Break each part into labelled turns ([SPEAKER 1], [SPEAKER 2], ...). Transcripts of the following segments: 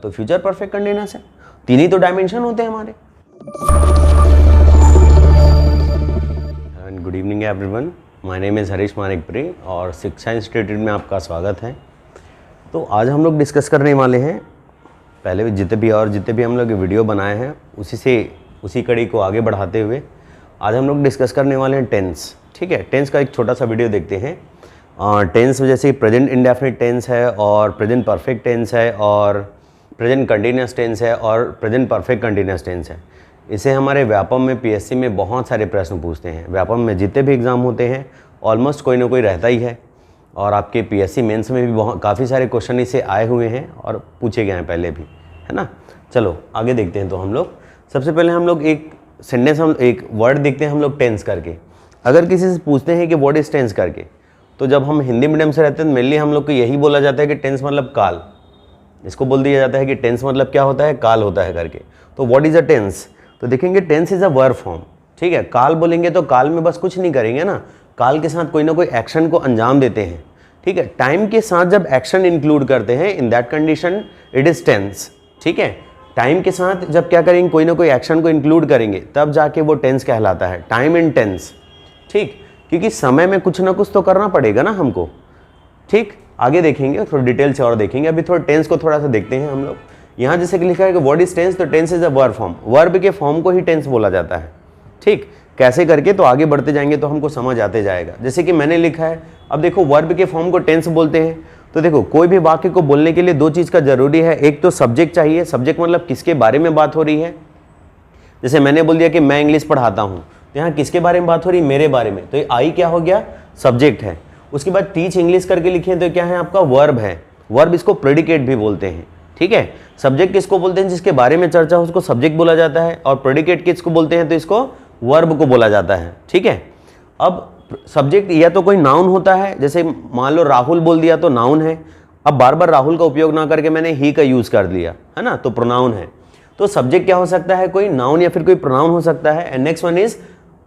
[SPEAKER 1] तो future perfect continuous है। तीन ही तो डायमेंशन होते हैं हमारे। Good evening everyone, my name is Harish Manikpuri और शिक्षा इंस्टीट्यूट में आपका स्वागत है। तो आज हम लोग डिस्कस करने वाले हैं, पहले भी जितने भी हम लोग वीडियो बनाए हैं उसी कड़ी को आगे बढ़ाते हुए आज हम लोग डिस्कस करने वाले हैं टेंस। ठीक है, टेंस का एक छोटा सा वीडियो देखते हैं। टेंस में जैसे प्रेजेंट इंडेफिनिट टेंस है और प्रेजेंट परफेक्ट टेंस है और प्रेजेंट कंटिन्यूअस टेंस है और प्रेजेंट परफेक्ट कंटिन्यूअस टेंस है। इसे हमारे व्यापम में पीएससी में बहुत सारे प्रश्न पूछते हैं। व्यापम में जितने भी एग्ज़ाम होते हैं ऑलमोस्ट कोई ना कोई रहता ही है, और आपके पीएससी मेंस में भी काफ़ी सारे क्वेश्चन इसे आए हुए हैं और पूछे गए हैं पहले भी, है ना। चलो आगे देखते हैं। तो हम लोग सबसे पहले हम लोग एक सेंटेंस, हम एक वर्ड देखते हैं हम लोग टेंस करके। अगर किसी से पूछते हैं कि व्हाट इज टेंस करके, तो जब हम हिंदी मीडियम से रहते हैं मेनली हम लोग को यही बोला जाता है कि टेंस मतलब काल। इसको बोल दिया जाता है कि टेंस मतलब क्या होता है, काल होता है करके। तो व्हाट इज अ टेंस, तो देखेंगे tense is a verb form. ठीक है, काल बोलेंगे तो काल में बस कुछ नहीं करेंगे ना, काल के साथ कोई ना कोई एक्शन को अंजाम देते हैं। ठीक है, टाइम के साथ जब एक्शन इंक्लूड करते हैं in that condition it is tense. ठीक है, टाइम के साथ जब क्या करेंगे, कोई ना कोई एक्शन को इंक्लूड करेंगे तब जाके वो टेंस कहलाता है, टाइम इन टेंस। ठीक, क्योंकि समय में कुछ ना कुछ तो करना पड़ेगा ना हमको। ठीक, आगे देखेंगे थोड़ा डिटेल से और देखेंगे। अभी थोड़ा टेंस को थोड़ा सा देखते हैं हम लोग। यहाँ जैसे कि लिखा है कि व्हाट इज टेंस, तो tense is a verb form. Verb के फॉर्म को ही टेंस बोला जाता है। ठीक, कैसे करके, तो आगे बढ़ते जाएंगे तो हमको समझ आते जाएगा। जैसे कि मैंने लिखा है, अब देखो वर्ब के फॉर्म को टेंस बोलते हैं। तो देखो कोई भी वाक्य को बोलने के लिए दो चीज़ का जरूरी है। एक तो सब्जेक्ट चाहिए, सब्जेक्ट मतलब किसके बारे में बात हो रही है। जैसे मैंने बोल दिया कि मैं इंग्लिश पढ़ाता हूँ, तो यहाँ किसके बारे में बात हो रही है, मेरे बारे में। तो ये आई क्या हो गया, सब्जेक्ट है। उसके बाद टीच इंग्लिश करके लिखे तो क्या है आपका, वर्ब है। वर्ब इसको प्रेडिकेट भी बोलते हैं। ठीक है, सब्जेक्ट किसको बोलते हैं, जिसके बारे में चर्चा हो उसको सब्जेक्ट बोला जाता है, और प्रेडिकेट किसको बोलते हैं, तो इसको वर्ब को बोला जाता है। ठीक है, अब सब्जेक्ट या तो कोई नाउन होता है, जैसे मान लो राहुल बोल दिया तो नाउन है। अब बार बार राहुल का उपयोग ना करके मैंने ही का यूज कर लिया, है ना, तो प्रोनाउन है। तो सब्जेक्ट क्या हो सकता है, कोई नाउन या फिर कोई प्रोनाउन हो सकता है। And next one is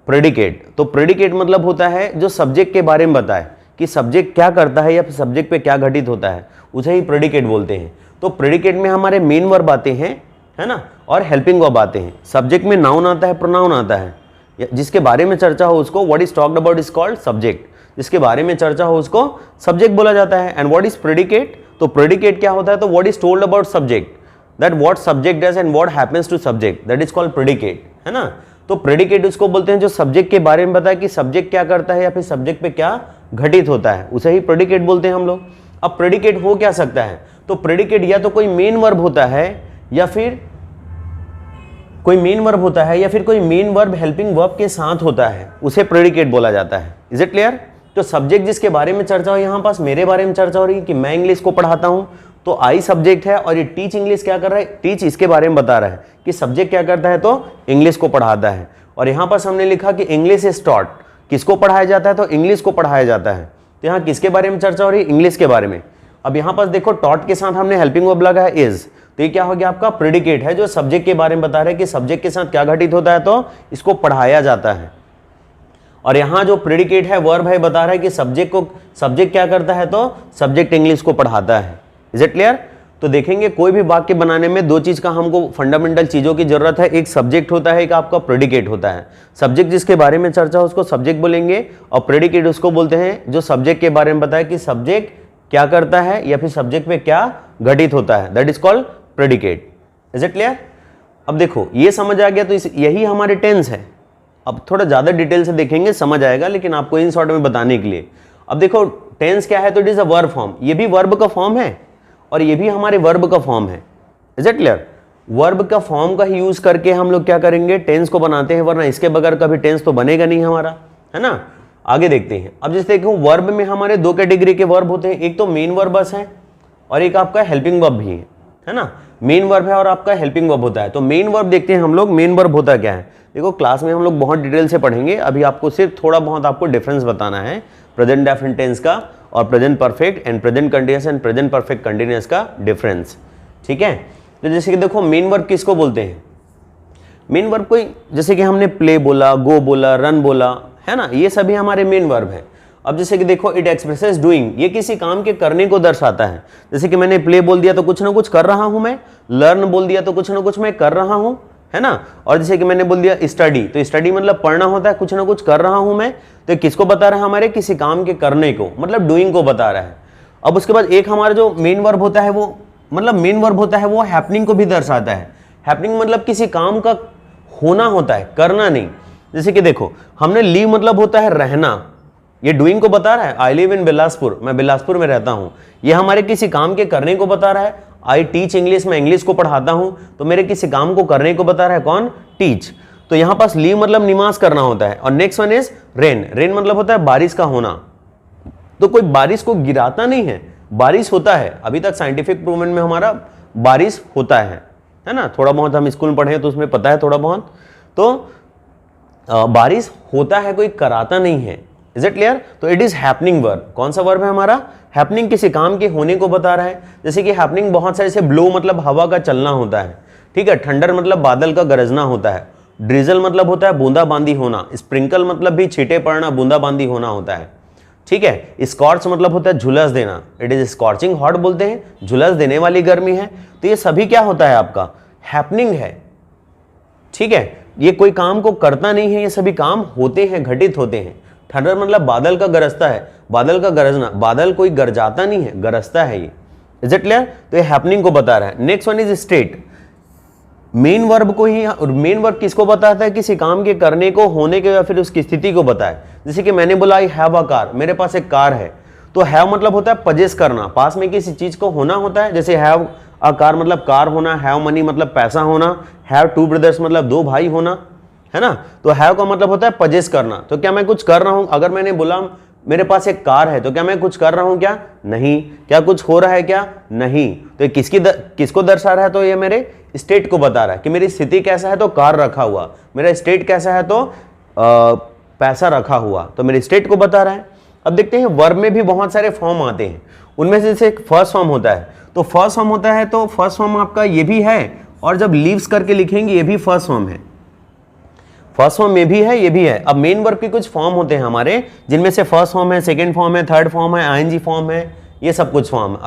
[SPEAKER 1] predicate. तो प्रेडिकेट मतलब होता है जो सब्जेक्ट के बारे में बताए कि सब्जेक्ट क्या करता है या फिर सब्जेक्ट पे क्या घटित होता है, उसे ही प्रेडिकेट बोलते हैं। तो प्रेडिकेट में हमारे मेन वर्ब आते हैं, है ना, और हेल्पिंग वर्ब आते हैं। सब्जेक्ट में नाउन आता है, प्रोनाउन आता है। जिसके बारे में चर्चा हो उसको what is talked about is called subject. जिसके बारे में चर्चा हो उसको सब्जेक्ट बोला जाता है। एंड व्हाट इज प्रेडिकेट, तो प्रेडिकेट क्या होता है, तो what is told about subject, that what subject does and what happens to subject, that is called predicate, है ना। तो प्रेडिकेट उसको बोलते हैं जो सब्जेक्ट के बारे में बताए कि सब्जेक्ट क्या करता है या फिर सब्जेक्ट पे क्या घटित होता है, उसे ही प्रेडिकेट बोलते हैं हम लोग। अब प्रेडिकेट हो क्या सकता है, तो प्रेडिकेट या तो कोई मेन वर्ब होता है या फिर कोई मेन वर्ब हेल्पिंग वर्ब के साथ होता है, उसे प्रेडिकेट बोला जाता है। Is it clear. तो सब्जेक्ट जिसके बारे में चर्चा हो, यहाँ पास मेरे बारे में चर्चा हो रही है कि मैं इंग्लिश को पढ़ाता हूँ, तो आई सब्जेक्ट है और ये टीच इंग्लिश क्या कर रहा है, टीच इसके बारे में बता रहा है कि सब्जेक्ट क्या करता है, तो इंग्लिश को पढ़ाता है। और यहाँ पास हमने लिखा कि इंग्लिश इज टॉट, किसको पढ़ाया जाता है, तो इंग्लिश को पढ़ाया जाता है। तो यहाँ किसके बारे में चर्चा हो रही है, इंग्लिश के बारे में। अब यहाँ पास देखो टॉट के साथ हमने हेल्पिंग वर्ब लगा है इज, तो ये क्या हो गया आपका प्रेडिकेट है जो सब्जेक्ट के बारे में बता रहा है कि सब्जेक्ट के साथ क्या घटित होता है, तो इसको पढ़ाया जाता है। और यहाँ जो प्रेडिकेट है वर्ब है बता रहा है कि सब्जेक्ट क्या करता है, तो सब्जेक्ट इंग्लिश को पढ़ाता है। Is it clear. तो देखेंगे कोई भी वाक्य बनाने में दो चीज का हमको फंडामेंटल चीजों की जरूरत है। एक सब्जेक्ट होता है, एक आपका प्रेडिकेट होता है। सब्जेक्ट जिसके बारे में चर्चा हो उसको सब्जेक्ट बोलेंगे, और प्रेडिकेट उसको बोलते हैं जो सब्जेक्ट के बारे में बताए कि सब्जेक्ट क्या करता है या फिर सब्जेक्ट में क्या घटित होता है, that is called predicate. Is it clear. अब देखो ये समझ आ गया, तो यही हमारे टेंस है। अब थोड़ा ज्यादा डिटेल से देखेंगे समझ आएगा, लेकिन आपको इन शॉर्ट में बताने के लिए। अब देखो टेंस क्या है, तो it is a verb form. ये भी वर्ब का फॉर्म है और ये भी हमारे वर्ब का फॉर्म है। Is it clear. वर्ब का फॉर्म का ही यूज करके हम लोग क्या करेंगे, टेंस को बनाते हैं, वरना इसके बगैर कभी टेंस तो बनेगा नहीं हमारा, है ना। आगे देखते हैं। अब जैसे देखो वर्ब में हमारे दो कैटेगरी के वर्ब होते हैं, एक तो मेन वर्ब बस है और एक आपका हेल्पिंग वर्ब भी है ना। मेन वर्ब है और आपका हेल्पिंग वर्ब होता है। तो मेन वर्ब देखते हैं हम लोग, मेन वर्ब होता क्या है। देखो क्लास में हम लोग बहुत डिटेल से पढ़ेंगे, अभी आपको सिर्फ थोड़ा बहुत आपको डिफरेंस बताना है प्रेजेंट डेफिनिट टेंस का और present perfect and present continuous and present perfect continuous का डिफरेंस। ठीक है, तो जैसे कि देखो मेन वर्ब किसको बोलते हैं, मेन वर्ब कोई जैसे कि हमने प्ले बोला, गो बोला, रन बोला, है ना, ये सभी हमारे मेन वर्ब है। अब जैसे कि देखो इट एक्सप्रेसेस डूइंग, ये किसी काम के करने को दर्शाता है। जैसे कि मैंने प्ले बोल दिया तो कुछ ना कुछ कर रहा हूं मैं, लर्न बोल दिया तो कुछ ना कुछ मैं कर रहा हूं, है ना। और जैसे कि मैंने बोल दिया स्टडी, तो स्टडी मतलब पढ़ना होता है, कुछ ना कुछ कर रहा हूं मैं, तो किसको बता रहा है, हमारे किसी काम के करने को, मतलब डूइंग को बता रहा है। अब उसके बाद एक हमारा जो मेन वर्ब होता है वो, मतलब मेन वर्ब होता है वो हैपनिंग को भी दर्शाता है। हैपनिंग मतलब किसी काम का होना होता है, करना नहीं। जैसे कि देखो हमने लीव मतलब होता है रहना, ये डूइंग को बता रहा है। आई लिव इन बिलासपुर, मैं बिलासपुर में रहता हूं, ये हमारे किसी काम के करने को बता रहा है। आई टीच इंग्लिश, मैं इंग्लिश को पढ़ाता हूं, तो मेरे किसी काम को करने को बता रहा है कौन, टीच। तो यहां पास लीव मतलब निवास करना होता है। और next one is rain, rain मतलब होता है बारिश का होना। तो कोई बारिश को गिराता नहीं है, बारिश होता है। अभी तक साइंटिफिक प्रूवमेंट में हमारा बारिश होता है ना। थोड़ा बहुत हम स्कूल में पढ़े तो उसमें पता है थोड़ा बहुत। तो बारिश होता है, कोई कराता नहीं है। Is it clear? तो इट इज हैपनिंग वर्ब। कौन सा वर्ब है हमारा? हैपनिंग, किसी काम के होने को बता रहा है। जैसे कि हैपनिंग बहुत सारे से ब्लो मतलब हवा का चलना होता है, ठीक है। थंडर मतलब बादल का गरजना होता है। ड्रिजल मतलब होता है बूंदाबांदी होना। स्प्रिंकल मतलब भी छींटे पड़ना, बूंदाबांदी होना होता है, ठीक है। स्कॉर्च मतलब होता है झुलस देना, इट इज स्कॉर्चिंग हॉट बोलते हैं, झुलस देने वाली गर्मी है। तो ये सभी क्या होता है आपका, हैपनिंग है, ठीक है। ये कोई काम को करता नहीं है, ये सभी काम होते हैं, घटित होते हैं। थंडर मतलब बादल का गरजता है, बादल का गरजना, बादल कोई गरजाता नहीं है, गरजता है ये। Is it clear? तो ये हैपनिंग को बता रहा है। Next one is state, main verb को ही, मेन वर्ब किसको बताता है, किसी काम के करने को, होने को, या फिर उसकी स्थिति को बताए। जैसे कि मैंने बोला आई हैव अ कार, मेरे पास एक कार है। तो हैव मतलब होता है पजेस करना, पास में किसी चीज को होना होता है। जैसे हैव अ कार मतलब कार होना, हैव मनी मतलब पैसा होना, हैव टू ब्रदर्स मतलब दो भाई होना, है ना। तो हैव का मतलब होता है पजेस करना। तो क्या मैं कुछ कर रहा हूं? अगर मैंने बोला मेरे पास एक कार है, तो क्या मैं कुछ कर रहा हूं? क्या नहीं। क्या कुछ हो रहा है? क्या नहीं। तो किसको दर्शा रहा है? तो ये मेरे स्टेट को बता रहा है कि मेरी स्थिति कैसा है, तो कार रखा हुआ। मेरा स्टेट कैसा है, तो पैसा रखा हुआ। तो मेरे स्टेट को बता रहा है। अब देखते हैं वर्ब में भी बहुत सारे फॉर्म आते हैं, उनमें से जैसे फर्स्ट फॉर्म होता है। तो फर्स्ट फॉर्म होता है, तो फर्स्ट फॉर्म आपका ये भी है, और जब लीव्स करके लिखेंगे ये भी फर्स्ट फॉर्म है। फर्स्ट फॉर्म में भी है, ये भी है। अब मेन वर्ब के कुछ फॉर्म होते हैं हमारे, जिनमें से फर्स्ट फॉर्म है, सेकंड फॉर्म है, थर्ड फॉर्म है, आईएनजी फॉर्म है, ये सब कुछ फॉर्म है।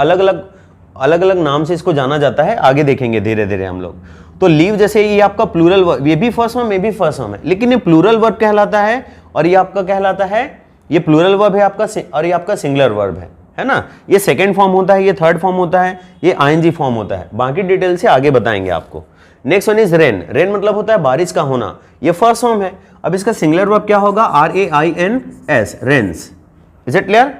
[SPEAKER 1] अलग अलग नाम से इसको जाना जाता है, आगे देखेंगे धीरे धीरे हम लोग। तो लीव जैसे ये आपका प्लूरल वर्ब, ये भी फर्स्ट फॉर्म, ये भी फर्स्ट फॉर्म है, लेकिन ये प्लूरल वर्ब कहलाता है, और ये आपका कहलाता है, ये प्लूरल वर्ब है आपका, और ये आपका सिंगुलर वर्ब है ना। ये सेकंड फॉर्म होता है, ये थर्ड फॉर्म होता है, ये आईएनजी फॉर्म होता है। बाकी डिटेल से आगे बताएंगे आपको। Next one is rain, rain मतलब होता है बारिश का होना, ये फर्स्ट फॉर्म है। अब इसका सिंगुलर वर्ब क्या होगा? RAINS, rains. Is it clear?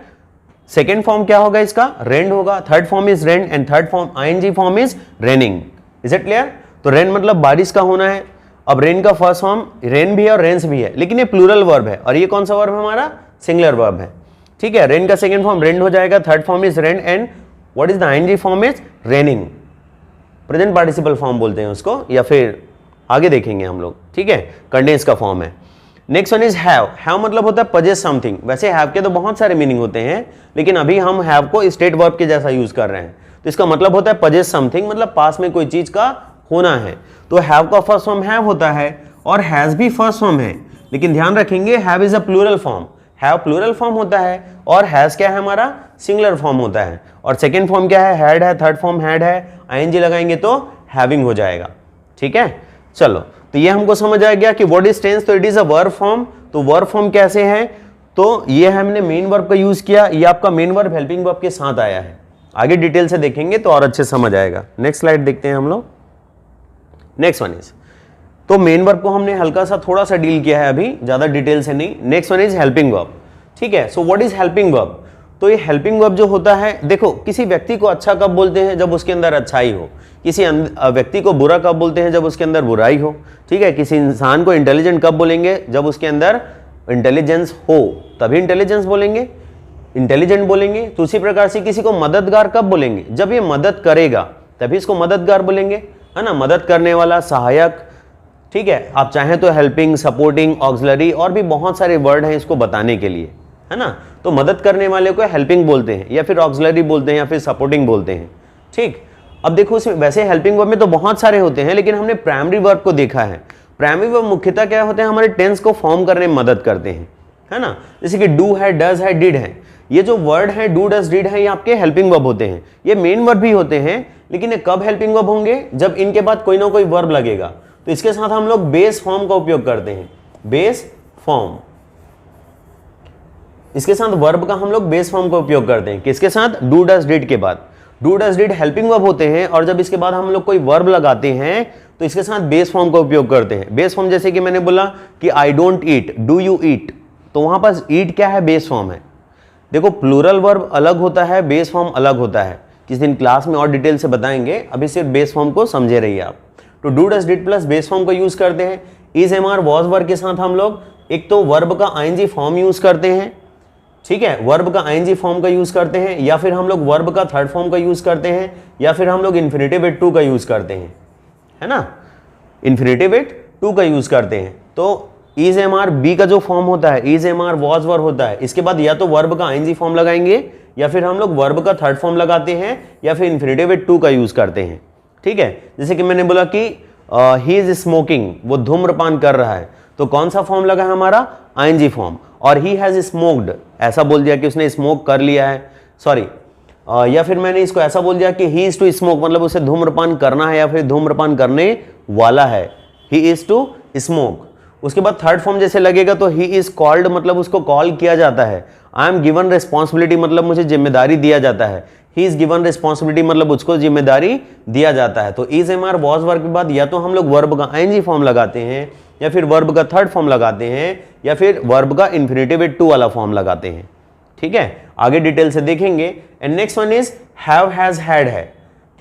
[SPEAKER 1] Second form क्या होगा इसका? रेंड होगा। Third form is rained, and third form ING form is raining. Is it clear? तो रेन मतलब बारिश का होना है। अब रेन का फर्स्ट फॉर्म रेन भी है और रेन्स भी है, लेकिन ये प्लूरल वर्ब है, और ये कौन सा वर्ब है हमारा? सिंगुलर वर्ब है, ठीक है। रेन का सेकेंड फॉर्म रेंड हो जाएगा, third form is rained, and what is the ING form is raining. Present participle form बोलते हैं उसको, या फिर आगे देखेंगे हम लोग, ठीक है। कंडेंस का फॉर्म है। Next one is have, have मतलब होता है पजेस समथिंग। वैसे हैव के तो बहुत सारे मीनिंग होते हैं, लेकिन अभी हम हैव को स्टेट वर्ब के जैसा यूज कर रहे हैं। तो इसका मतलब होता है पजेस समथिंग, मतलब पास में कोई चीज का होना है। तो हैव का फर्स्ट फॉर्म हैव होता है, और हैज भी फर्स्ट फॉर्म है, लेकिन ध्यान रखेंगे have is a plural form. Have plural form होता है, और हैज क्या है हमारा? सिंगुलर फॉर्म होता है। और सेकेंड फॉर्म क्या है? हैड है। थर्ड फॉर्म हैड है, आईएनजी लगाएंगे तो हैविंग हो जाएगा, ठीक है। चलो, तो ये हमको समझ आ गया कि व्हाट इज टेंस, तो it is a verb form. तो वर्ब फॉर्म कैसे है? तो ये हमने मेन वर्ब का यूज किया, ये आपका मेन वर्ब हेल्पिंग वर्ब के साथ आया है। आगे डिटेल से देखेंगे तो और अच्छे समझ आएगा। नेक्स्ट स्लाइड देखते हैं हम लोग। नेक्स्ट वन इज, तो मेन वर्ब को हमने हल्का सा थोड़ा सा डील किया है अभी, ज्यादा डिटेल से नहीं। Next one is helping verb, ठीक है। So what is helping verb? तो ये हेल्पिंग वर्ब जो होता है, देखो किसी व्यक्ति को अच्छा कब बोलते हैं? जब उसके अंदर अच्छाई हो। किसी व्यक्ति को बुरा कब बोलते हैं? जब उसके अंदर बुराई हो, ठीक है। किसी इंसान को इंटेलिजेंट कब बोलेंगे? जब उसके अंदर इंटेलिजेंस हो, तभी इंटेलिजेंस बोलेंगे, इंटेलिजेंट बोलेंगे। तो उसी प्रकार से किसी को मददगार कब बोलेंगे? जब ये मदद करेगा तभी इसको मददगार बोलेंगे, है ना। मदद करने वाला, सहायक, ठीक है। आप चाहें तो हेल्पिंग, सपोर्टिंग, ऑक्सिलरी, और भी बहुत सारे वर्ड हैं इसको बताने के लिए, है ना। तो मदद करने वाले को हेल्पिंग बोलते हैं, या फिर ऑक्सिलरी बोलते हैं, या फिर सपोर्टिंग बोलते हैं, ठीक। अब देखो इसमें वैसे हेल्पिंग वर्ब में तो बहुत सारे होते हैं, लेकिन हमने प्राइमरी वर्ब को देखा है। प्राइमरी वर्ब मुख्यतः क्या होते हैं? हमारे टेंस को फॉर्म करने में मदद करते हैं, है ना। जैसे कि डू है, डज है, डिड है, ये जो वर्ड है डू डज डिड है ये आपके हेल्पिंग वर्ब होते हैं, ये मेन वर्ब भी होते हैं, लेकिन ये कब हेल्पिंग वर्ब होंगे, जब इनके बाद कोई ना कोई वर्ब लगेगा। तो इसके साथ हम लोग बेस फॉर्म का उपयोग करते हैं, बेस फॉर्म, इसके साथ वर्ब का हम लोग बेस फॉर्म का उपयोग करते हैं। किसके साथ, डू डज डिड के बाद। Do does did helping verb होते हैं, और जब इसके बाद हम लोग कोई वर्ब लगाते हैं तो इसके साथ बेस फॉर्म का उपयोग करते हैं। बेस फॉर्म जैसे कि मैंने बोला कि I don't eat, do you eat, तो वहां पर ईट क्या है, बेस फॉर्म है। देखो प्लूरल वर्ब अलग होता है, बेस फॉर्म अलग होता है, किस दिन क्लास में और डिटेल से बताएंगे, अभी सिर्फ बेस फॉर्म को समझे रहिए आप। तो do does did plus base form का यूज करते हैं। Is am are was verb के साथ हम लोग एक तो वर्ब का आईएनजी फॉर्म यूज करते हैं, ठीक है, वर्ब का आईएनजी फॉर्म का यूज करते हैं, या फिर हम लोग वर्ब का थर्ड फॉर्म का यूज करते हैं, या फिर हम लोग इन्फिनेटिव विद टू का यूज करते हैं, है ना, इन्फिनेटिव विद टू का यूज करते हैं। तो इज एम आर बी का जो फॉर्म होता है, is am are was verb होता है, इसके बाद या तो वर्ब का आईएनजी फॉर्म लगाएंगे, या फिर हम लोग वर्ब का थर्ड फॉर्म लगाते हैं, या फिर इन्फिनेटिव विद टू का यूज करते हैं, ठीक है। जैसे कि मैंने बोला कि ही इज स्मोकिंग, वो धूम्रपान कर रहा है, तो कौन सा फॉर्म लगा है हमारा, आईएनजी फॉर्म। और ही हैज स्मोक्ड, ऐसा बोल दिया कि उसने स्मोक कर लिया है, सॉरी, या फिर मैंने इसको ऐसा बोल दिया कि ही इज टू स्मोक, मतलब उसे धूम्रपान करना है या फिर धूम्रपान करने वाला है, ही इज टू स्मोक। उसके बाद थर्ड फॉर्म जैसे लगेगा तो ही इज कॉल्ड, मतलब उसको कॉल किया जाता है। आई एम गिवन रिस्पॉन्सिबिलिटी, मतलब मुझे जिम्मेदारी दिया जाता है। ही इज गिवन रिस्पॉन्सिबिलिटी, मतलब उसको जिम्मेदारी दिया जाता है। तो is am are was verb के बाद या तो हम लोग वर्ब का आईएनजी फॉर्म लगाते हैं, या फिर वर्ब का थर्ड फॉर्म लगाते हैं, या फिर वर्ब का इन्फिनेटिव विद टू वाला फॉर्म लगाते हैं, ठीक है। आगे डिटेल से देखेंगे। And next one is have has had है,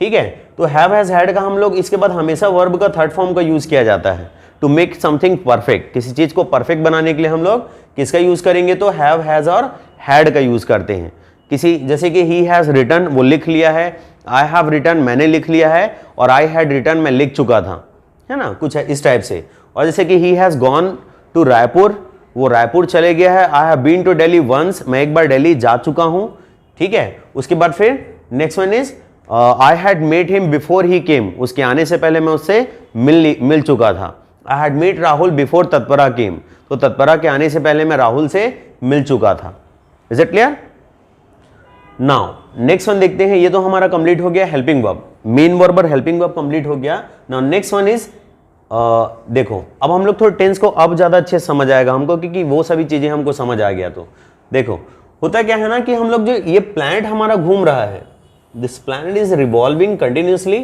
[SPEAKER 1] ठीक है। तो हैव हैज हैड का हम लोग इसके बाद हमेशा वर्ब का थर्ड फॉर्म का यूज किया जाता है टू मेक समथिंग परफेक्ट, किसी चीज को परफेक्ट बनाने के लिए हम लोग किसका यूज करेंगे, तो हैव हैज और हैड का यूज करते हैं। किसी जैसे कि ही हैज रिटन, वो लिख लिया है, आई हैव रिटन, मैंने लिख लिया है, और आई हैड रिटन, मैं लिख चुका था, है ना, कुछ है इस टाइप से। और जैसे कि he has gone to Raipur, वो रायपुर चले गया है। I have been to Delhi once, मैं एक बार दिल्ली जा चुका हूं, ठीक है। उसके बाद फिर next one is I had met him before he came, उसके आने से पहले मैं उससे मिल चुका था। I had met Rahul before Tatpara came, तो तत्परा के आने से पहले मैं राहुल से मिल चुका था। Is it clear? Now next one देखते हैं। ये तो हमारा कंप्लीट हो गया हेल्पिंग वर्ब, मेन वर्ब और हेल्पिंग वर्ब कंप्लीट हो गया। नाउ नेक्स्ट वन इज देखो, अब हम लोग थोड़ा टेंस को अब ज्यादा अच्छे से समझ आएगा हमको, क्योंकि वो सभी चीजें हमको समझ आ गया। तो देखो होता क्या है ना कि हम लोग जो ये प्लैनेट हमारा घूम रहा है, this planet is revolving continuously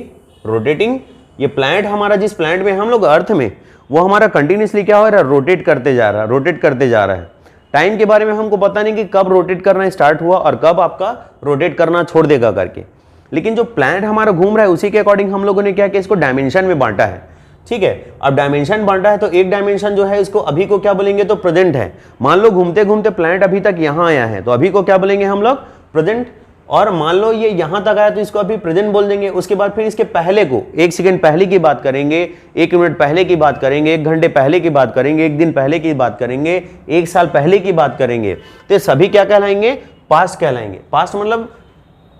[SPEAKER 1] rotating. ये प्लैनेट हमारा, जिस प्लैनेट में हम लोग अर्थ में, वो हमारा कंटिन्यूसली क्या हो रहा है, रोटेट करते जा रहा है, रोटेट करते जा रहा है। टाइम के बारे में हमको पता नहीं कि कब रोटेट करना स्टार्ट हुआ और कब आपका रोटेट करना छोड़ देगा करके, लेकिन जो प्लैनेट हमारा घूम रहा है उसी के अकॉर्डिंग हम लोगों ने क्या किया, इसको डायमेंशन में बांटा है, ठीक है। अब डायमेंशन बांटा है तो एक डायमेंशन जो है इसको अभी को क्या बोलेंगे, तो प्रेजेंट है। मान लो घूमते घूमते प्लैनेट अभी तक यहाँ आया है, तो अभी को क्या बोलेंगे हम लोग, प्रेजेंट। और मान लो ये यहां तक आया तो इसको अभी प्रेजेंट बोल देंगे। उसके बाद फिर इसके पहले को, एक सेकंड पहले की बात करेंगे, एक मिनट पहले की बात करेंगे, एक घंटे पहले की बात करेंगे, एक दिन पहले की बात करेंगे, एक साल पहले की बात करेंगे, तो सभी क्या कहलाएंगे, पास्ट कहलाएंगे। पास्ट मतलब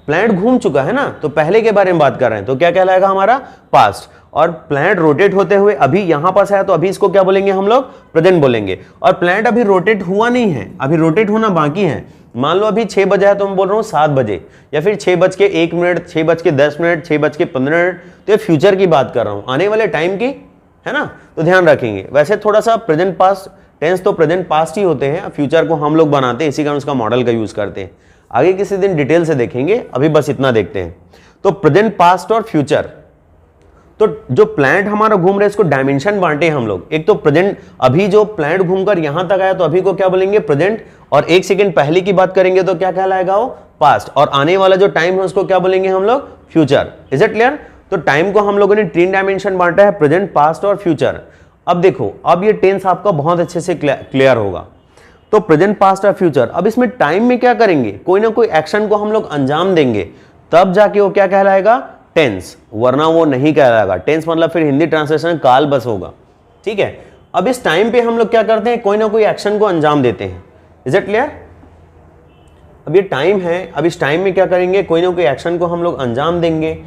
[SPEAKER 1] प्लैनेट घूम चुका है ना, तो पहले के बारे में बात कर रहे हैं, तो क्या कहलाएगा हमारा, पास्ट। और प्लैनेट रोटेट होते हुए अभी यहां पास आया तो अभी इसको क्या बोलेंगे हम लोग, प्रेजेंट बोलेंगे। और प्लैनेट अभी रोटेट हुआ नहीं है, अभी रोटेट होना बाकी है। मान लो अभी 6 बजे है तो मैं बोल रहा हूँ 7 बजे, या फिर 6:01, 6:10, 6:15, तो ये फ्यूचर की बात कर रहा हूँ, आने वाले टाइम की, है ना। तो ध्यान रखेंगे। वैसे थोड़ा सा प्रेजेंट पास्ट टेंस तो प्रेजेंट पास्ट ही होते हैं, फ्यूचर को हम लोग बनाते हैं, इसी कारण उसका मॉडल का यूज करते हैं। आगे किसी दिन डिटेल से देखेंगे, अभी बस इतना देखते हैं। तो प्रेजेंट, पास्ट और फ्यूचर, तो जो प्लैनेट हमारा घूम रहा है इसको डायमेंशन बांटे हम लोग। एक तो प्रेजेंट, अभी जो प्लैनेट घूमकर यहां तक आया तो अभी को क्या बोलेंगे, प्रेजेंट। और एक सेकंड पहले की बात करेंगे तो क्या कहलाएगा वो, पास्ट। और आने वाला जो टाइम है उसको क्या बोलेंगे हम लोग, फ्यूचर। Is it clear? तो टाइम को हम लोगों ने 3 डायमेंशन बांटा है, प्रेजेंट, पास्ट और फ्यूचर। अब देखो, अब ये टेंस आपका बहुत अच्छे से क्लियर होगा। तो प्रेजेंट, पास्ट और फ्यूचर। अब इसमें टाइम में क्या करेंगे, कोई ना कोई एक्शन को हम लोग अंजाम देंगे, तब जाके वो क्या कहलाएगा, टेंस, वरना वो नहीं कहलाएगा। टेंस मतलब फिर हिंदी ट्रांसलेशन काल बस होगा, ठीक है। अब इस टाइम पे हम लोग क्या करते हैं, कोई ना कोई एक्शन को अंजाम देते हैं। Is it clear? अब ये टाइम है, अब इस टाइम में क्या करेंगे, कोई ना कोई एक्शन को हम लोग अंजाम देंगे।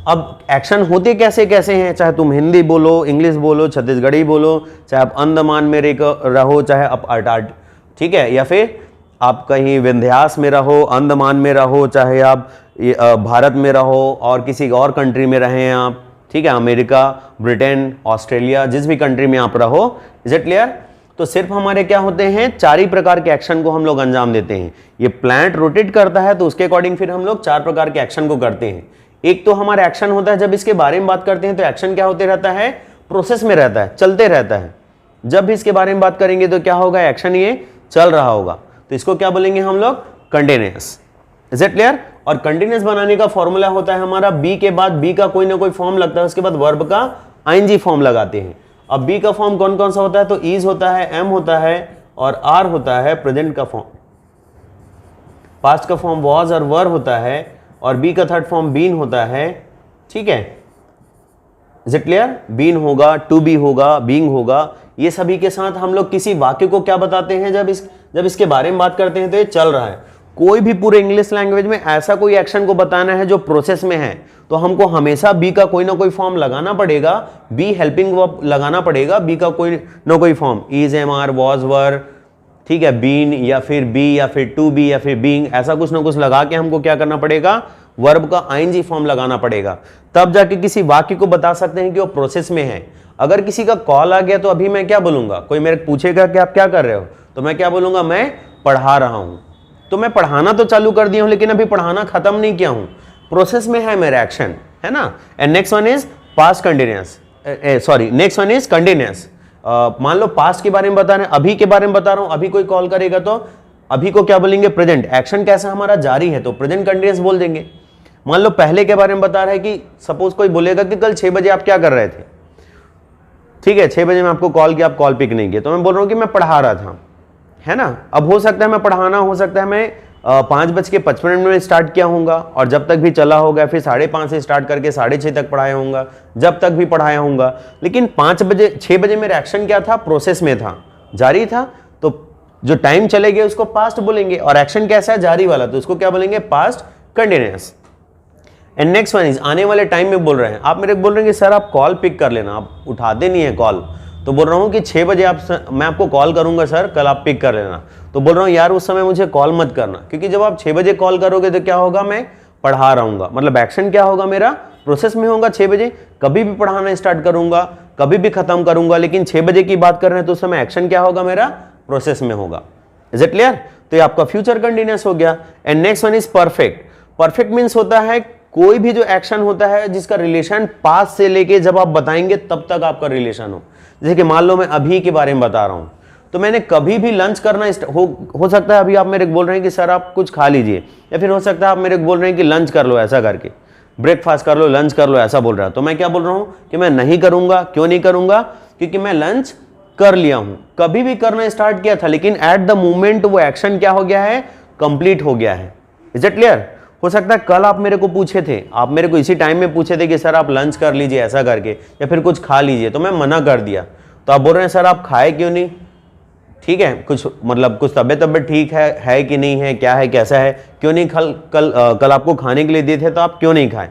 [SPEAKER 1] अब एक्शन होते कैसे कैसे हैं, चाहे तुम हिंदी बोलो, इंग्लिश बोलो, छत्तीसगढ़ी बोलो, चाहे आप अंडमान में रहो, चाहे आप ठीक है, या फिर आप कहीं विंध्यास में रहो, अंडमान में रहो, चाहे आप भारत में रहो और किसी और कंट्री में रहें आप, ठीक है, अमेरिका, ब्रिटेन, ऑस्ट्रेलिया, जिस भी कंट्री में आप रहो, इज इट क्लियर? तो सिर्फ हमारे क्या होते हैं, 4 ही प्रकार के एक्शन को हम लोग अंजाम देते हैं। ये प्लांट रोटेट करता है तो उसके अकॉर्डिंग फिर हम लोग 4 प्रकार के एक्शन को करते हैं। एक तो हमारा एक्शन होता है, जब इसके बारे में बात करते हैं तो एक्शन क्या होते रहता है, प्रोसेस में रहता है, चलते रहता है। जब भी इसके बारे में बात करेंगे तो क्या होगा, एक्शन ये चल रहा होगा, तो इसको क्या बोलेंगे हम लोग, कंटिन्यूअस। Is it clear? और कंटिन्यूअस बनाने का फॉर्मूला होता है हमारा, बी के बाद बी का कोई ना कोई फॉर्म लगता है, उसके बाद वर्ब का आईएनजी फॉर्म लगाते हैं। अब बी का फॉर्म कौन कौन सा होता है, तो इज होता है, एम होता है और आर होता है, प्रेजेंट का फॉर्म, पास्ट का फॉर्म वॉज और वर होता है, और बी का थर्ड फॉर्म बीन होता है। ठीक है, इज इट क्लियर? बीन होगा, टू बी होगा, बीइंग होगा। ये सभी के साथ हम लोग किसी वाक्य को क्या बताते हैं, जब इसके बारे में बात करते हैं तो ये चल रहा है। कोई भी पूरे इंग्लिश लैंग्वेज में ऐसा कोई एक्शन को बताना है जो प्रोसेस में है, तो हमको हमेशा बी का कोई ना कोई फॉर्म लगाना पड़ेगा, बी हेल्पिंग वर्ब लगाना पड़ेगा, बी का कोई ना कोई form, is, am, are, was, were, ठीक है, बीन या फिर बी या फिर टू बी या फिर बीइंग, ऐसा कुछ ना कुछ लगा के हमको क्या करना पड़ेगा, वर्ब का आईएनजी फॉर्म लगाना पड़ेगा। तब जाके किसी वाक्य को बता सकते हैं कि वो प्रोसेस में है। अगर किसी का कॉल आ गया तो अभी मैं क्या बोलूंगा, कोई मेरे पूछेगा कि आप क्या कर रहे हो, तो मैं क्या बोलूंगा, मैं पढ़ा रहा हूं। तो मैं पढ़ाना तो चालू कर दिया हूं, लेकिन अभी पढ़ाना खत्म नहीं किया हूं, प्रोसेस में है मेरा एक्शन, है ना। And next one is past continuous, sorry next one is continuous. मान लो पास्ट के बारे में बता रहे हैं, अभी के बारे में बता रहा हूं, अभी कोई कॉल करेगा तो अभी को क्या बोलेंगे, प्रेजेंट। एक्शन कैसा हमारा जारी है तो प्रेजेंट कंटिन्यूअस बोल देंगे। मान लो पहले के बारे में बता रहे हैं कि सपोज कोई बोलेगा कि कल 6 बजे आप क्या कर रहे थे, ठीक है, 6 बजे मैं आपको कॉल किया, आप कॉल पिक नहीं किया, तो मैं बोल रहा हूं कि मैं पढ़ा रहा था, है ना। अब हो सकता है मैं पढ़ाना, हो सकता है मैं 5:55 में स्टार्ट किया होऊंगा और जब तक भी चला होगा, फिर 5:30 से स्टार्ट करके 6:30 तक पढ़ाया होऊंगा, जब तक भी पढ़ाया होऊंगा। लेकिन 6 बजे मेरा एक्शन क्या था, प्रोसेस में था, जारी था, तो जो टाइम चले गए उसको पास्ट बोलेंगे। और एक्शन कैसा है, जारी वाला, तो उसको क्या बोलेंगे, past continuous. And next one is आने वाले टाइम में बोल रहे हैं। आप मेरे को बोल रहे हैं कि सर आप कॉल पिक कर लेना, आप उठाते नहीं है कॉल, तो बोल रहा हूँ कि 6 बजे मैं आपको कॉल करूंगा सर, कल आप पिक कर लेना। तो बोल रहा हूँ यार उस समय मुझे कॉल मत करना, क्योंकि जब आप 6 बजे कॉल करोगे तो क्या होगा, मैं पढ़ा रहूंगा, मतलब एक्शन क्या होगा मेरा, प्रोसेस में होगा। 6 बजे कभी भी पढ़ाना स्टार्ट करूंगा, कभी भी खत्म करूंगा, लेकिन 6 बजे की बात कर रहे हैं तो उस समय एक्शन क्या होगा मेरा, प्रोसेस में होगा। Is it clear? तो ये आपका फ्यूचर कंटिन्यूअस हो गया। And next one is perfect. Perfect means होता है कोई भी जो एक्शन होता है जिसका रिलेशन पास्ट से लेके जब आप बताएंगे तब तक आपका रिलेशन हो। जैसे कि मान लो मैं अभी के बारे में बता रहा हूं, तो मैंने कभी भी लंच करना हो सकता है अभी आप मेरे को बोल रहे हैं कि सर आप कुछ खा लीजिए, या फिर हो सकता है आप मेरे को बोल रहे हैं कि लंच कर लो, ऐसा करके ब्रेकफास्ट कर लो, लंच कर लो, ऐसा बोल रहा है। तो मैं क्या बोल रहा हूं कि मैं नहीं करूंगा। क्यों नहीं करूंगा? क्योंकि मैं लंच कर लिया हूं, कभी भी करना स्टार्ट किया था, लेकिन एट द मोमेंट वो एक्शन क्या हो गया है, कंप्लीट हो गया है। Is it clear? हो सकता है कल आप मेरे को पूछे थे, आप मेरे को इसी टाइम में पूछे थे कि सर आप लंच कर लीजिए ऐसा करके, या फिर कुछ खा लीजिए, तो मैं मना कर दिया। तो आप बोल रहे हैं सर आप खाए क्यों नहीं, ठीक है, कुछ मतलब कुछ तबियत ठीक है कि नहीं है, क्या है कैसा है, क्यों नहीं कल आपको खाने के लिए दिए थे तो आप क्यों नहीं खाए।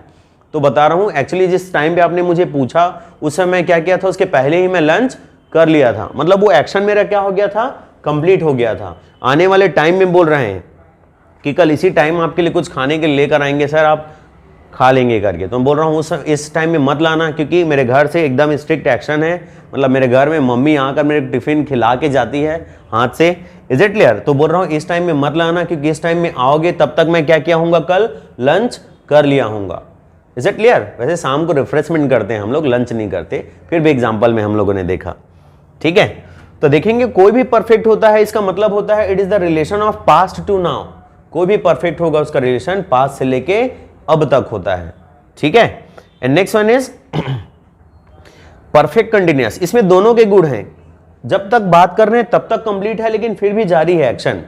[SPEAKER 1] तो बता रहा हूँ एक्चुअली जिस टाइम पे आपने मुझे पूछा उस समय क्या किया था, उसके पहले ही मैं लंच कर लिया था, मतलब वो एक्शन मेरा क्या हो गया था, कंप्लीट हो गया था। आने वाले टाइम में बोल रहे हैं कि कल इसी टाइम आपके लिए कुछ खाने के लिए लेकर आएंगे सर, आप खा लेंगे करके। तो मैं बोल रहा हूँ इस टाइम में मत लाना, क्योंकि मेरे घर से एकदम स्ट्रिक्ट एक्शन है, मतलब मेरे घर में मम्मी आकर मेरे टिफिन खिला के जाती है हाथ से। Is it clear? तो बोल रहा हूँ इस टाइम में मत लाना, क्योंकि इस टाइम में आओगे तब तक मैं क्या किया हूँगा, कल लंच कर लिया हूँगा। Is it clear? वैसे शाम को रिफ्रेशमेंट करते हैं हम लोग, लंच नहीं करते, फिर भी एग्जाम्पल में हम लोगों ने देखा। ठीक है, तो देखेंगे कोई भी परफेक्ट होता है, इसका मतलब होता है it is the relation of past to now. कोई भी परफेक्ट होगा उसका रिलेशन पास्ट से लेके अब तक होता है। ठीक है, and next one is perfect continuous. इसमें दोनों के गुण हैं, जब तक बात कर रहे हैं तब तक कंप्लीट है, लेकिन फिर भी जारी है एक्शन।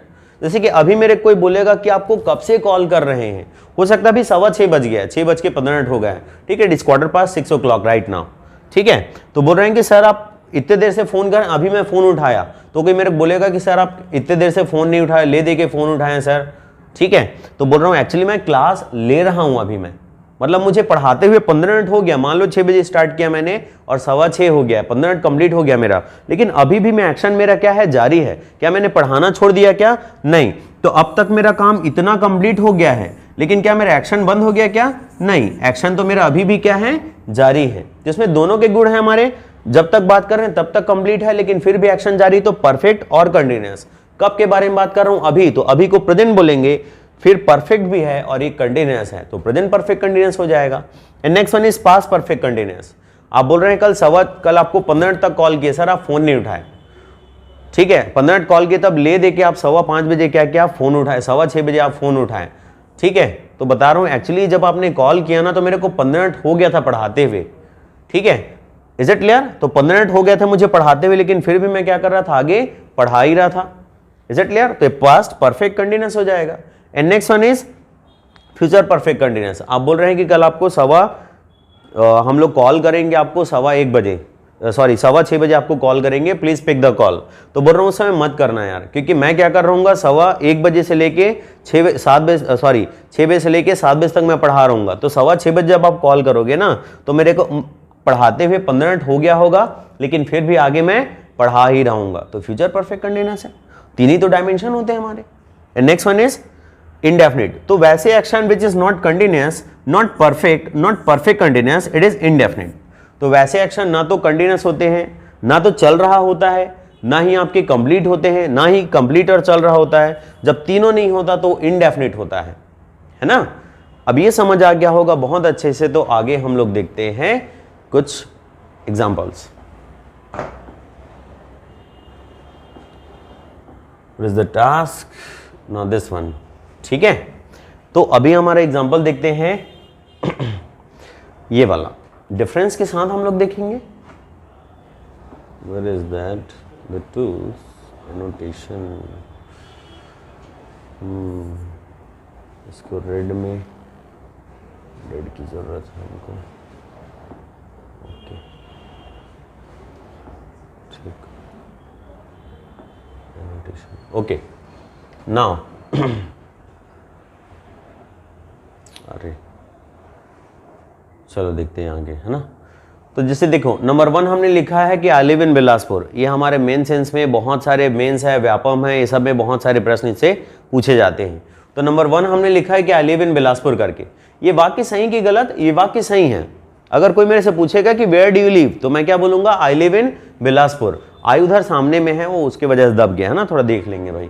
[SPEAKER 1] जैसे कि अभी मेरे कोई बोलेगा कि आपको कब से कॉल कर रहे हैं, हो सकता है अभी 6:15 बज गया है, 6:15 हो गया है, ठीक है, it is 6:15 o'clock right now. ठीक है, तो बोल रहे हैं कि सर आप इतने देर से फोन करें, अभी मैं फोन उठाया, तो कोई मेरे को बोलेगा कि सर आप इतने देर से फोन नहीं उठाए, ले दे के फोन उठाए सर। ठीक है, तो बोल रहा हूँ एक्चुअली मैं क्लास ले रहा हूं अभी मैं, मतलब मुझे पढ़ाते हुए 15 मिनट हो गया, मान लो 6 बजे स्टार्ट किया मैंने और 6:15 हो गया, 15 मिनट कंप्लीट हो गया मेरा, लेकिन अभी भी मैं एक्शन मेरा क्या है, जारी है। क्या मैंने पढ़ाना छोड़ दिया क्या? नहीं। तो अब तक मेरा काम इतना कंप्लीट हो गया है, लेकिन क्या मेरा एक्शन बंद हो गया क्या? नहीं, एक्शन तो मेरा अभी भी क्या है, जारी है। जिसमें दोनों के गुण हैं हमारे, जब तक बात कर रहे हैं तब तक कंप्लीट है, लेकिन फिर भी एक्शन जारी, तो परफेक्ट और कंटिन्यूअस। कब के बारे में बात कर रहा हूं? अभी। तो अभी को प्रेजेंट बोलेंगे, फिर परफेक्ट भी है और ये कंटिन्यूअस है, तो प्रेजेंट परफेक्ट कंटिन्यूअस हो जाएगा। And next one is past perfect continuous. आप बोल रहे हैं कल आपको 15 मिनट तक कॉल किया सर, आप फोन नहीं उठाए, ठीक है, 15 मिनट कॉल किए, तब ले दे के आप 5:15 बजे क्या किया, फोन उठाए, 6:15 बजे आप फोन उठाए, ठीक है। तो बता रहा हूं एक्चुअली जब आपने कॉल किया ना तो मेरे को 15 मिनट हो गया था पढ़ाते हुए, ठीक है, इज इट क्लियर? तो 15 मिनट हो गया था मुझे पढ़ाते हुए, लेकिन फिर भी मैं क्या कर रहा था, आगे पढ़ा ही रहा था, इज इट क्लियर? तो पास्ट परफेक्ट कंटिन्यूअस हो जाएगा। And next one is future perfect continuous. आप बोल रहे हैं कि कल आपको हम लोग कॉल करेंगे आपको 1:15 बजे, सॉरी 6:15 बजे आपको कॉल करेंगे, प्लीज पिक द कॉल। तो बोल रहा हूँ उस समय मत करना यार, क्योंकि मैं क्या कर रहा हूँ, 1:15 बजे से लेके 6 बजे से लेके 7 बजे तक मैं पढ़ा रहा हूँ। तो 6:15 बजे जब आप कॉल करोगे ना, तो मेरे को पढ़ाते हुए 15 मिनट हो गया होगा, लेकिन फिर भी आगे मैं पढ़ा ही रहूंगा, तो फ्यूचर परफेक्ट कंटिन्यूअस है। तीन ही तो डायमेंशन होते हैं हमारे। And next one is indefinite. तो वैसे action which is not continuous, not perfect continuous, it is indefinite. तो वैसे एक्शन ना तो कंटिन्यूअस होते हैं, ना तो चल रहा होता है, ना ही आपके कंप्लीट होते हैं, ना ही कंप्लीट और चल रहा होता है। जब तीनों नहीं होता तो इंडेफिनिट होता है ना। अब ये समझ आ गया होगा बहुत अच्छे से। तो आगे हम लोग देखते हैं कुछ examples. What is the task? Now this one, ठीक है। तो अभी हमारा एग्जाम्पल देखते हैं ये वाला, डिफरेंस के साथ हम लोग देखेंगे। Where is that? The tools, annotation. इसको रेड की जरूरत है हमको, ओके ठीक, annotation, ओके नाउ अरे चलो देखते हैं आगे, है ना। तो जैसे देखो नंबर 1 हमने लिखा है कि आई लिव इन बिलासपुर। ये हमारे मेन सेंस में बहुत सारे मेंस है, व्यापम है, ये सब में बहुत सारे प्रश्न इससे पूछे जाते हैं। तो नंबर 1 हमने लिखा है कि आई लिव इन बिलासपुर करके। ये वाक्य सही कि गलत? ये वाक्य सही है। अगर कोई मेरे से पूछेगा कि वेयर डू यू लिव, तो मैं क्या बोलूंगा, आई लिव इन बिलासपुर। आई उधर सामने में है, वो उसके वजह से दब गया है ना, थोड़ा देख लेंगे भाई,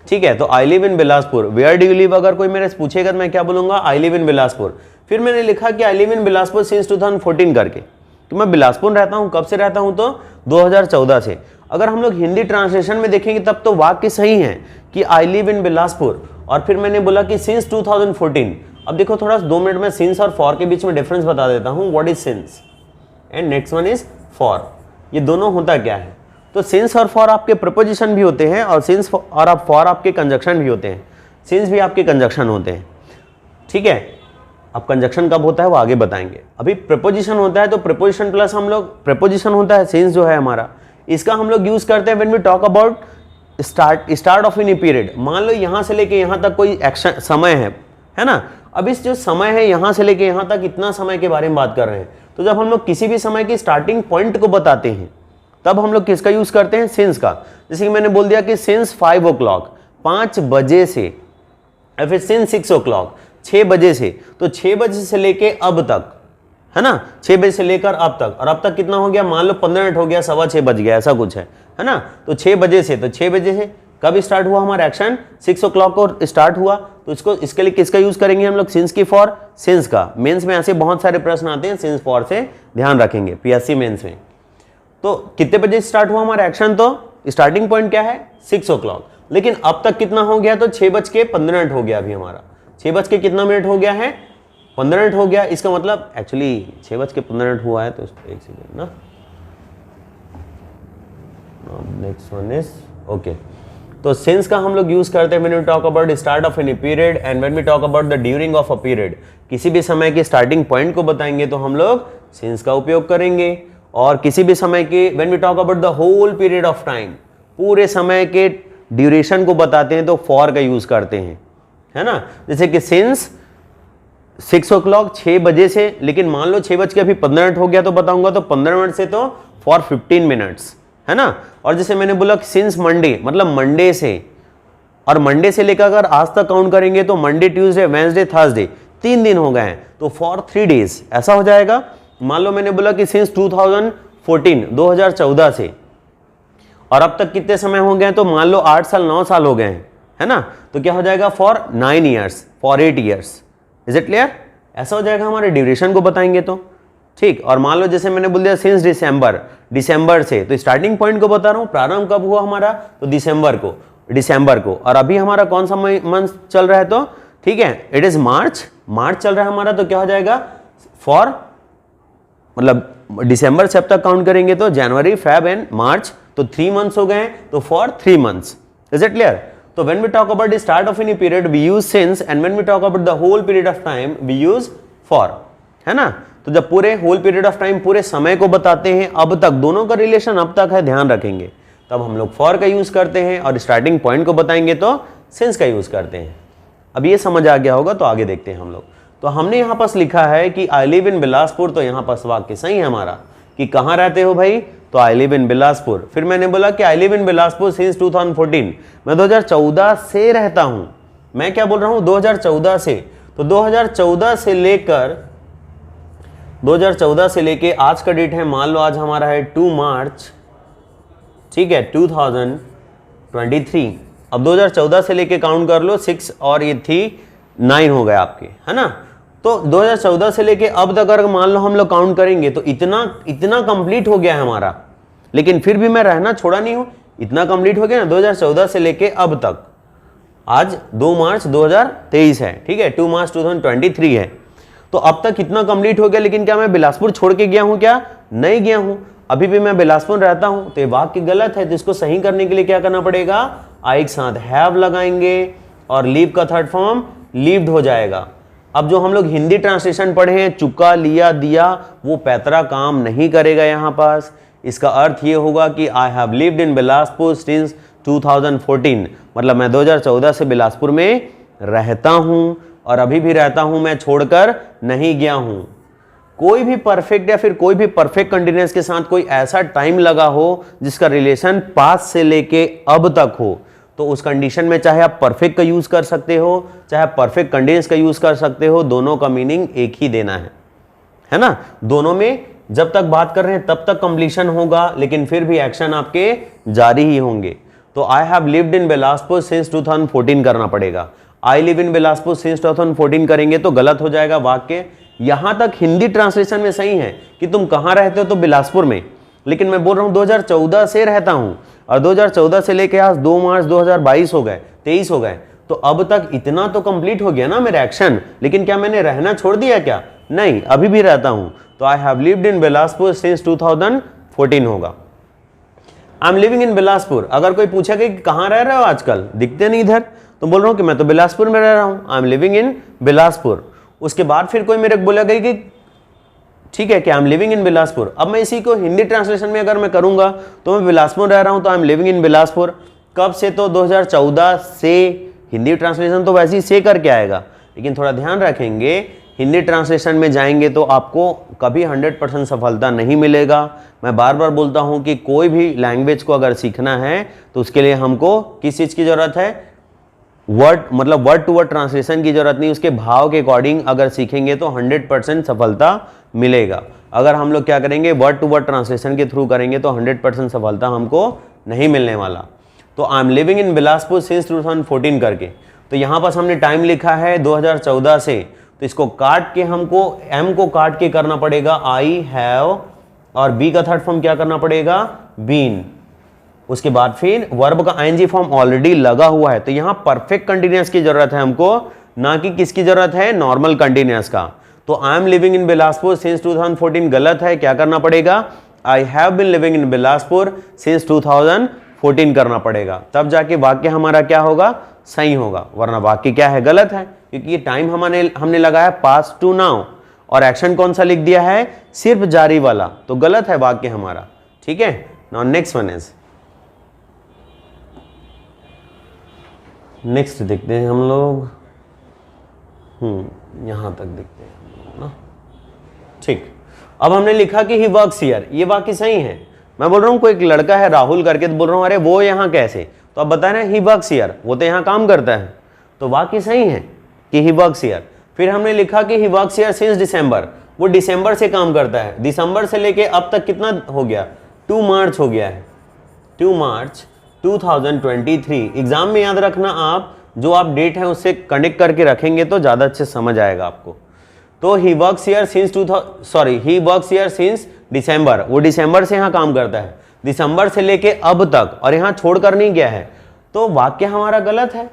[SPEAKER 1] ठीक है। तो I live in Bilaspur. Where do you live अगर कोई मेरे से पूछेगा तो मैं क्या बोलूंगा, आई लिव इन बिलासपुर। फिर मैंने लिखा कि आई लिव इन बिलासपुर सिंस 2014 करके। तो मैं बिलासपुर रहता हूं, कब से रहता हूं, तो 2014 से। अगर हम लोग हिंदी ट्रांसलेशन में देखेंगे तब तो वाक्य सही है कि आई लिव इन बिलासपुर, और फिर मैंने बोला कि सिंस 2014। अब देखो थोड़ा 2 मिनट में सिंस और फॉर के बीच में डिफरेंस बता देता हूं। What is since and next one is for. ये दोनों होता क्या है? तो सिंस और फॉर आपके प्रपोजिशन भी होते हैं, और सिंस और आप फॉर आपके कंजक्शन भी होते हैं। सिंस भी आपके कंजक्शन होते हैं, ठीक है। अब कंजक्शन कब होता है वो आगे बताएंगे। अभी प्रपोजिशन होता है, तो प्रपोजिशन प्लस हम लोग, प्रपोजिशन होता है सिंस जो है हमारा, इसका हम लोग यूज करते हैं when we talk about start of any period. मान लो यहां से लेके यहां तक कोई एक्शन समय है ना। अब इस जो समय है यहां से लेके यहां तक, इतना समय के बारे में बात कर रहे हैं। तो जब हम लोग किसी भी समय की स्टार्टिंग पॉइंट को बताते हैं तब हम लोग किसका यूज करते हैं, सिंस का। जैसे कि मैंने बोल दिया कि सिंस 5 o'clock, 5 बजे से, या फिर सिंस 6 o'clock, 6 बजे से। तो 6 बजे से लेके अब तक, है ना, 6 बजे से लेकर अब तक, और अब तक कितना हो गया, मान लो 15 मिनट हो गया, 6:15 बज गया, ऐसा कुछ है ना। तो 6 बजे से, तो 6 बजे से कब स्टार्ट हुआ हमारा एक्शन, 6 o'clock को स्टार्ट हुआ। तो इसको, इसके लिए किसका यूज करेंगे हम लोग, सिंस की फॉर, सिंस का। मेंस में ऐसे बहुत सारे प्रश्न आते हैं, सिंस फॉर से ध्यान रखेंगे पीएससी मेंस में। तो कितने बजे स्टार्ट हुआ हमारा एक्शन, तो स्टार्टिंग पॉइंट क्या है, 6 o'clock, लेकिन अब तक कितना हो गया, तो 6:15 हो गया अभी हमारा। 6 कितना मिनट हो गया है, 15 मिनट हो गया। इसका मतलब एक्चुअली 6:15 हुआ है, तो एक सेकेंड ना, नेक्स्ट वन इज ओके। तो सिंस का हम लोग यूज करते हैं when we talk about start of any period, and when we talk about the during of a period. किसी भी समय के स्टार्टिंग पॉइंट को बताएंगे तो हम लोग सिंस का उपयोग करेंगे, और किसी भी समय के when we talk about the whole period of time, पूरे समय के ड्यूरेशन को बताते हैं तो फॉर का यूज करते हैं, है ना। जैसे कि सिंस 6 o'clock 6 बजे से, लेकिन मान लो 6:15 हो गया तो बताऊंगा, तो 15 मिनट से तो फॉर 15 मिनट्स, है ना। और जैसे मैंने बोला सिंस मंडे, मतलब मंडे से, और मंडे से लेकर अगर आज तक काउंट करेंगे तो मंडे, ट्यूसडे, वेंसडे, थर्सडे, 3 दिन हो गए हैं, तो फॉर 3 डेज ऐसा हो जाएगा। मान लो मैंने बोला कि सिंस 2014 2014 से, और अब तक कितने समय हो गए, तो मान लो 8 साल 9 साल हो गए हैं, है ना। तो क्या हो जाएगा for 9 years, for 8 years. Is it clear? ऐसा हो जाएगा हमारे ड्यूरेशन को बताएंगे तो, ठीक। और मान लो जैसे मैंने बोल दिया सिंस दिसंबर से, तो स्टार्टिंग पॉइंट को बता रहा हूं, प्रारंभ कब हुआ हमारा, तो दिसंबर को। और अभी हमारा कौन सा मंथ चल रहा है, तो ठीक है, इट इज मार्च चल रहा है हमारा। तो क्या हो जाएगा फॉर, मतलब दिसंबर से अब तक काउंट करेंगे तो जनवरी, फेब एंड मार्च, तो 3 मंथ्स हो गए, तो for 3 months. Is it clear? तो when we talk about the start of any period we use since, and when we talk about the whole period of time we use for, है ना। तो जब पूरे whole period of time, पूरे समय को बताते हैं, अब तक, दोनों का रिलेशन अब तक है, ध्यान रखेंगे, तब हम लोग for का यूज करते हैं, और स्टार्टिंग पॉइंट को बताएंगे तो since का यूज करते हैं। अब ये समझ आ गया होगा, तो आगे देखते हैं हम लोग। तो हमने यहाँ पास लिखा है कि आई लिव इन बिलासपुर, तो यहाँ पास वाक्य सही है हमारा कि कहाँ रहते हो भाई, तो आई लिव इन बिलासपुर। फिर मैंने बोला कि आई लिव इन बिलासपुर सिंस 2014, मैं 2014 से रहता हूं। मैं क्या बोल रहा हूं, 2014 से। तो 2014 से लेके आज का डेट है, मान लो आज हमारा है 2 मार्च, ठीक है, 2023। अब 2014 से लेके काउंट कर लो, 6 और ये थी 9 हो गए आपके, है ना। तो 2014 से लेके अब तक अगर मान लो हम लोग काउंट करेंगे तो इतना कंप्लीट हो गया है हमारा, लेकिन फिर भी मैं रहना छोड़ा नहीं हूं, इतना कंप्लीट हो गया ना 2014 से लेके अब तक। आज 2 मार्च 2023 है, ठीक है, 2 मार्च 2023 है, तो अब तक कितना कंप्लीट हो गया। लेकिन क्या मैं बिलासपुर छोड़ के गया हूं, क्या नहीं गया हूं, अभी भी मैं बिलासपुर रहता हूं। तो ये वाक्य गलत है, तो इसको सही करने के लिए क्या करना पड़ेगा, आई के साथ हैव लगाएंगे, और लीव का थर्ड फॉर्म लीव्ड हो जाएगा। अब जो हम लोग हिंदी ट्रांसलेशन पढ़े हैं, चुका, लिया, दिया, वो पैतरा काम नहीं करेगा यहाँ पास। इसका अर्थ ये होगा कि I have lived in Bilaspur since 2014, मतलब मैं 2014 से बिलासपुर में रहता हूं, और अभी भी रहता हूं, मैं छोड़कर नहीं गया हूं। कोई भी परफेक्ट या फिर कोई भी परफेक्ट कंटीन्यूअस के साथ कोई ऐसा टाइम लगा हो जिसका रिलेशन पास्ट से लेके अब तक हो, तो उस कंडीशन में चाहे आप परफेक्ट का यूज कर सकते हो, चाहे परफेक्ट कंटीन्यूअस का यूज कर सकते हो, दोनों का मीनिंग एक ही देना है ना। दोनों में जब तक बात कर रहे हैं तब तक कंप्लीशन होगा, लेकिन फिर भी एक्शन आपके जारी ही होंगे। तो I have lived in Bilaspur since 2014 करना पड़ेगा। आई लिव इन बिलासपुर सिंस 2014 करेंगे तो गलत हो जाएगा वाक्य। यहां तक हिंदी ट्रांसलेशन में सही है कि तुम कहां रहते हो, तो बिलासपुर में, लेकिन मैं बोल रहा हूं 2014 से रहता हूं, और 2014 से लेके आज 2 मार्च 2022 हो गए, 23 हो गए, तो अब तक इतना तो कंप्लीट हो गया ना मेरा एक्शन। लेकिन क्या मैंने रहना छोड़ दिया क्या, नहीं, अभी भी रहता हूं। तो I have lived in Bilaspur since 2014 होगा। आई एम लिविंग इन बिलासपुर। अगर कोई पूछेगा कि कहां रह रहे हो आजकल, दिखते नहीं इधर, तो बोल रहा हूं कि मैं तो बिलासपुर में रह रहा हूं, आई एम लिविंग इन बिलासपुर। उसके बाद फिर कोई मेरे को बोलेगा कि ठीक है कि I am living in Bilaspur. अब मैं इसी को हिंदी ट्रांसलेशन में अगर मैं करूंगा तो मैं बिलासपुर रह रहा हूं, तो I am living in Bilaspur. कब से, तो 2014 से। हिंदी ट्रांसलेशन तो वैसे ही से करके आएगा, लेकिन थोड़ा ध्यान रखेंगे, हिंदी ट्रांसलेशन में जाएंगे तो आपको कभी 100% सफलता नहीं मिलेगा। मैं बार बार बोलता हूं कि कोई भी लैंग्वेज को अगर सीखना है तो उसके लिए हमको किस चीज़ की ज़रूरत है, वर्ड टू वर्ड ट्रांसलेशन की जरूरत नहीं, उसके भाव के अकॉर्डिंग अगर सीखेंगे तो 100% सफलता मिलेगा। अगर हम लोग क्या करेंगे, वर्ड टू वर्ड ट्रांसलेशन के थ्रू करेंगे तो 100% सफलता हमको नहीं मिलने वाला। तो I am living in Bilaspur since 2014 करके, तो यहाँ पास हमने टाइम लिखा है 2014 से, तो इसको काट के हमको एम को काट के करना पड़ेगा आई हैव, और बी का थर्ड फॉर्म क्या करना पड़ेगा, बीन। उसके बाद फिर वर्ब का आईएनजी फॉर्म ऑलरेडी लगा हुआ है, तो यहां परफेक्ट कंटीन्यूअस की जरूरत है हमको, ना कि किसकी जरूरत है, नॉर्मल कंटीन्यूअस का। तो I am living in Bilaspur since 2014 गलत है, क्या करना पड़ेगा, I have been living in Bilaspur since 2014 करना पड़ेगा, तब जाके वाक्य हमारा क्या होगा, सही होगा। वरना वाक्य क्या है, गलत है, क्योंकि ये टाइम हमने लगाया पास्ट टू नाउ, और एक्शन कौन सा लिख दिया है, सिर्फ जारी वाला, तो गलत है वाक्य हमारा। ठीक है, now next one is, next देखते हैं हम लोग। यहां तक देखते हैं ना, ठीक। अब हमने लिखा कि ही वर्क्स हियर, ये वाक्य सही है। मैं बोल रहा हूं कोई एक लड़का है राहुल करके, तो बोल रहा हूं अरे वो यहां कैसे, तो अब बता रहे हैं ही वर्क्स हियर, वो तो यहां काम करता है, तो वाक्य सही है कि ही वर्क्स हियर। फिर हमने लिखा कि ही वर्क्स हियर सिंस दिसंबर, वो दिसंबर से काम करता है। दिसंबर से लेके अब तक कितना हो गया, 2 मार्च हो गया है, 2 मार्च 2023। एग्जाम में याद रखना आप, जो आप डेट है उससे कनेक्ट करके रखेंगे तो ज्यादा अच्छे समझ आएगा आपको। तो he works here since he works here since दिसंबर, वो दिसंबर से यहाँ काम करता है, दिसंबर से लेके अब तक, और यहाँ छोड़कर नहीं गया है, तो वाक्य हमारा गलत है,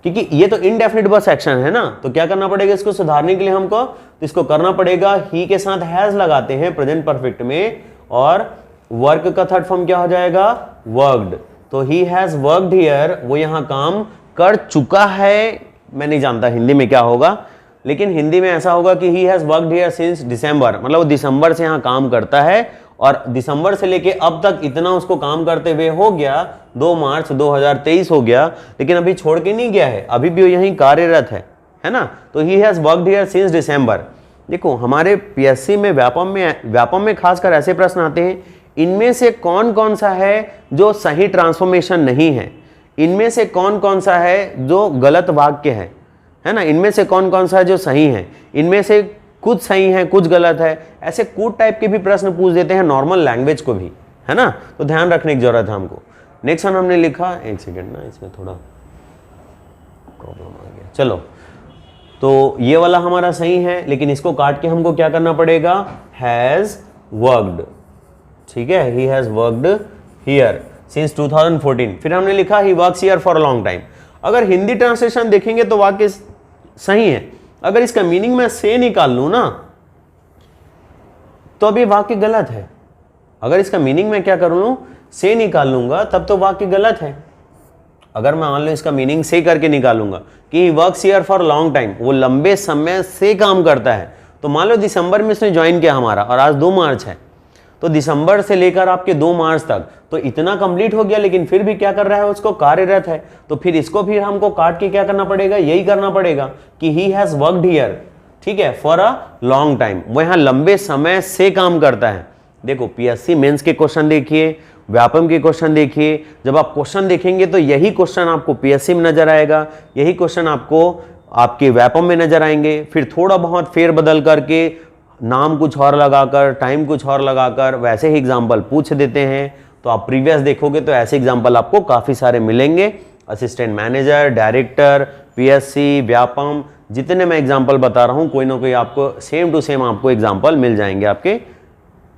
[SPEAKER 1] क्योंकि ये तो इनडेफिनिट बस एक्शन है ना। तो क्या करना पड़ेगा इसको सुधारने के लिए हमको, तो इसको करना पड़ेगा ही के साथ हैज लगाते हैं प्रेजेंट परफेक्ट में, और वर्क का थर्ड फॉर्म क्या हो जाएगा, वर्कड। तो ही हैज वर्कड हियर, वो यहां काम कर चुका है। मैं नहीं जानता हिंदी में क्या होगा, लेकिन हिंदी में ऐसा होगा कि he has worked here since दिसंबर, मतलब वो दिसंबर से यहां काम करता है, और दिसंबर से लेके अब तक इतना उसको काम करते हुए हो गया 2 मार्च 2023 हो गया, लेकिन अभी छोड़ के नहीं गया है, अभी भी वो यहीं कार्यरत है ना। तो he has worked here since दिसंबर। देखो हमारे पीएससी में व्यापम में खासकर ऐसे प्रश्न आते हैं, इनमें से कौन कौन सा है जो सही ट्रांसफॉर्मेशन नहीं है, इनमें से कौन कौन सा है जो गलत वाक्य है ना, इनमें से कौन कौन सा है जो सही है, इनमें से कुछ सही है कुछ गलत है, ऐसे कूट टाइप के भी प्रश्न पूछ देते हैं नॉर्मल लैंग्वेज को भी, है ना। तो ध्यान रखने की जरूरत है हमको। नेक्स्ट वन हमने लिखा, एक सेकेंड ना, इसमें थोड़ा प्रॉब्लम आ गया, चलो। तो ये वाला हमारा सही है, लेकिन इसको काट के हमको क्या करना पड़ेगा, हैज वर्कड, ठीक है, he has worked here since 2014। फिर हमने लिखा he works here for a long time. अगर हिंदी ट्रांसलेशन देखेंगे तो वाक्य सही है, अगर इसका मीनिंग मैं से निकाल लूं ना तो अभी वाक्य गलत है। अगर इसका मीनिंग मैं क्या कर लूं, से निकाल लूंगा, तब तो वाक्य गलत है। अगर मैं मान लो इसका मीनिंग से करके निकालूंगा कि he works here for long time, वो लंबे समय से काम करता है, तो मान लो दिसंबर में इसने ज्वाइन किया हमारा, और आज 2 मार्च है, तो दिसंबर से लेकर आपके 2 मार्च तक तो इतना कंप्लीट हो गया, लेकिन फिर भी क्या कर रहा है, उसको कार्यरत है। तो फिर इसको फिर हमको काट के क्या करना पड़ेगा, यही करना पड़ेगा कि ही हैज वर्कड हियर, ठीक है, फॉर अ लॉन्ग टाइम, वो यहां लंबे समय से काम करता है। देखो पीएससी मेंस के क्वेश्चन देखिए, व्यापम के क्वेश्चन देखिए, जब आप क्वेश्चन देखेंगे तो यही क्वेश्चन आपको पीएससी में नजर आएगा, यही क्वेश्चन आपको आपके व्यापम में नजर आएंगे। फिर थोड़ा बहुत फेर बदल करके, नाम कुछ और लगाकर, टाइम कुछ और लगाकर वैसे ही एग्जाम्पल पूछ देते हैं। तो आप प्रीवियस देखोगे तो ऐसे एग्जाम्पल आपको काफी सारे मिलेंगे, assistant manager, director, PSC, Vyapam, जितने मैं एग्जाम्पल बता रहा हूं, कोई ना कोई आपको सेम टू सेम आपको एग्जाम्पल मिल जाएंगे आपके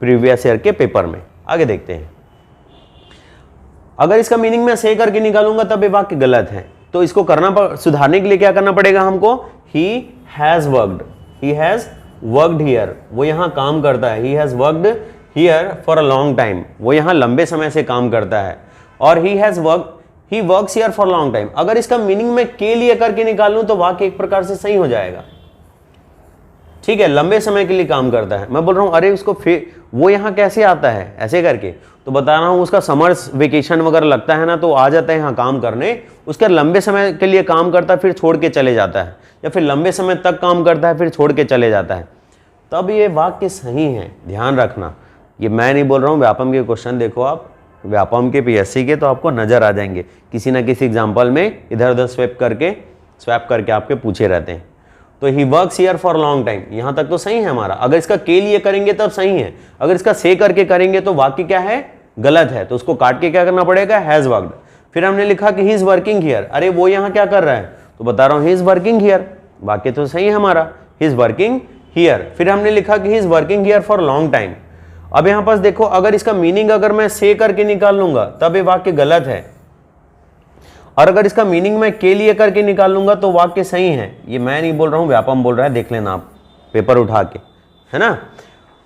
[SPEAKER 1] प्रीवियस ईयर के पेपर में। आगे देखते हैं, अगर इसका मीनिंग मैं से करके निकालूंगा तब ये वाक्य गलत है, तो इसको सुधारने के लिए क्या करना पड़ेगा हमको, he has worked, he has worked here, वो यहां काम करता है, he has worked here for a long time, वो यहां लंबे समय से काम करता है, और he works here for long time. अगर इसका मीनिंग मैं के लिए करके निकालूं तो वाक्य एक प्रकार से सही हो जाएगा, ठीक है, लंबे समय के लिए काम करता है। मैं बोल रहा हूं अरे उसको वो यहां कैसे आता है ऐसे करके, तो बता रहा हूं उसका समर्स वेकेशन वगैरह लगता है ना, तो आ जाता है यहाँ काम करने, उसके लंबे समय के लिए काम करता है फिर छोड़ के चले जाता है, या फिर लंबे समय तक काम करता है फिर छोड़ के चले जाता है, तब ये वाक्य सही है। ध्यान रखना, ये मैं नहीं बोल रहा हूँ, व्यापम के क्वेश्चन देखो आप, व्यापम के पीएससी के, तो आपको नजर आ जाएंगे किसी ना किसी एग्जाम्पल में, इधर उधर स्वैप करके आपके पूछे रहते हैं। तो he works here for long time, यहां तक तो सही है हमारा। अगर इसका के लिए करेंगे तब सही है, अगर इसका से करके करेंगे तो वाक्य क्या है, गलत है, तो उसको काट के क्या करना पड़ेगा, हैज वर्कड। फिर हमने लिखा कि ही इज वर्किंग हियर, अरे वो यहां क्या कर रहा है, तो बता रहा हूं ही इज वर्किंग हियर, वाक्य तो सही है हमारा, ही इज वर्किंग हियर। फिर हमने लिखा कि he is working here for long time. अब यहां पास देखो, अगर इसका मीनिंग अगर मैं से करके निकाल लूंगा तब ये वाक्य गलत है, और अगर इसका मीनिंग मैं के लिए करके निकाल लूंगा तो वाक्य सही है। ये मैं नहीं बोल रहा हूं, व्यापम बोल रहा है, देख लेना आप पेपर उठा के, है ना।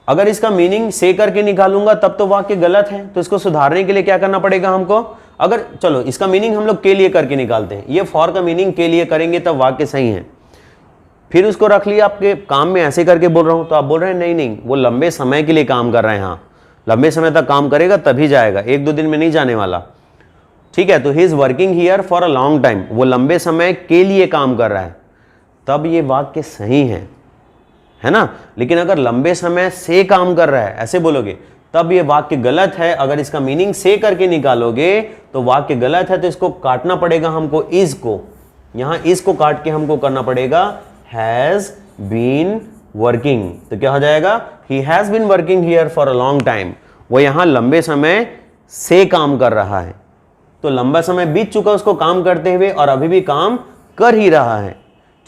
[SPEAKER 1] अगर इसका मीनिंग से करके निकालूंगा तब तो वाक्य गलत है, तो इसको सुधारने के लिए क्या करना पड़ेगा हमको, अगर चलो इसका मीनिंग हम लोग के लिए करके निकालते हैं, ये फॉर का मीनिंग के लिए करेंगे तब वाक्य सही है। फिर उसको रख लिया आपके काम में ऐसे करके बोल रहा हूं, तो आप बोल रहे हैं नहीं वो लंबे समय के लिए काम कर रहे हैं, हाँ लंबे समय तक काम करेगा तभी जाएगा, 1-2 दिन में नहीं जाने वाला, ठीक है। तो he is working here for a long time, वो लंबे समय के लिए काम कर रहा है, तब ये वाक्य सही है ना। लेकिन अगर लंबे समय से काम कर रहा है ऐसे बोलोगे तब ये वाक्य गलत है। अगर इसका मीनिंग से करके निकालोगे तो वाक्य गलत है, तो इसको काटना पड़ेगा हमको, इज को, यहां इज को काट के हमको करना पड़ेगा हैज बीन वर्किंग। तो क्या हो जाएगा, he has been working here for a long time. वो यहां लंबे समय से काम कर रहा है, तो लंबा समय बीत चुका उसको काम करते हुए और अभी भी काम कर ही रहा है।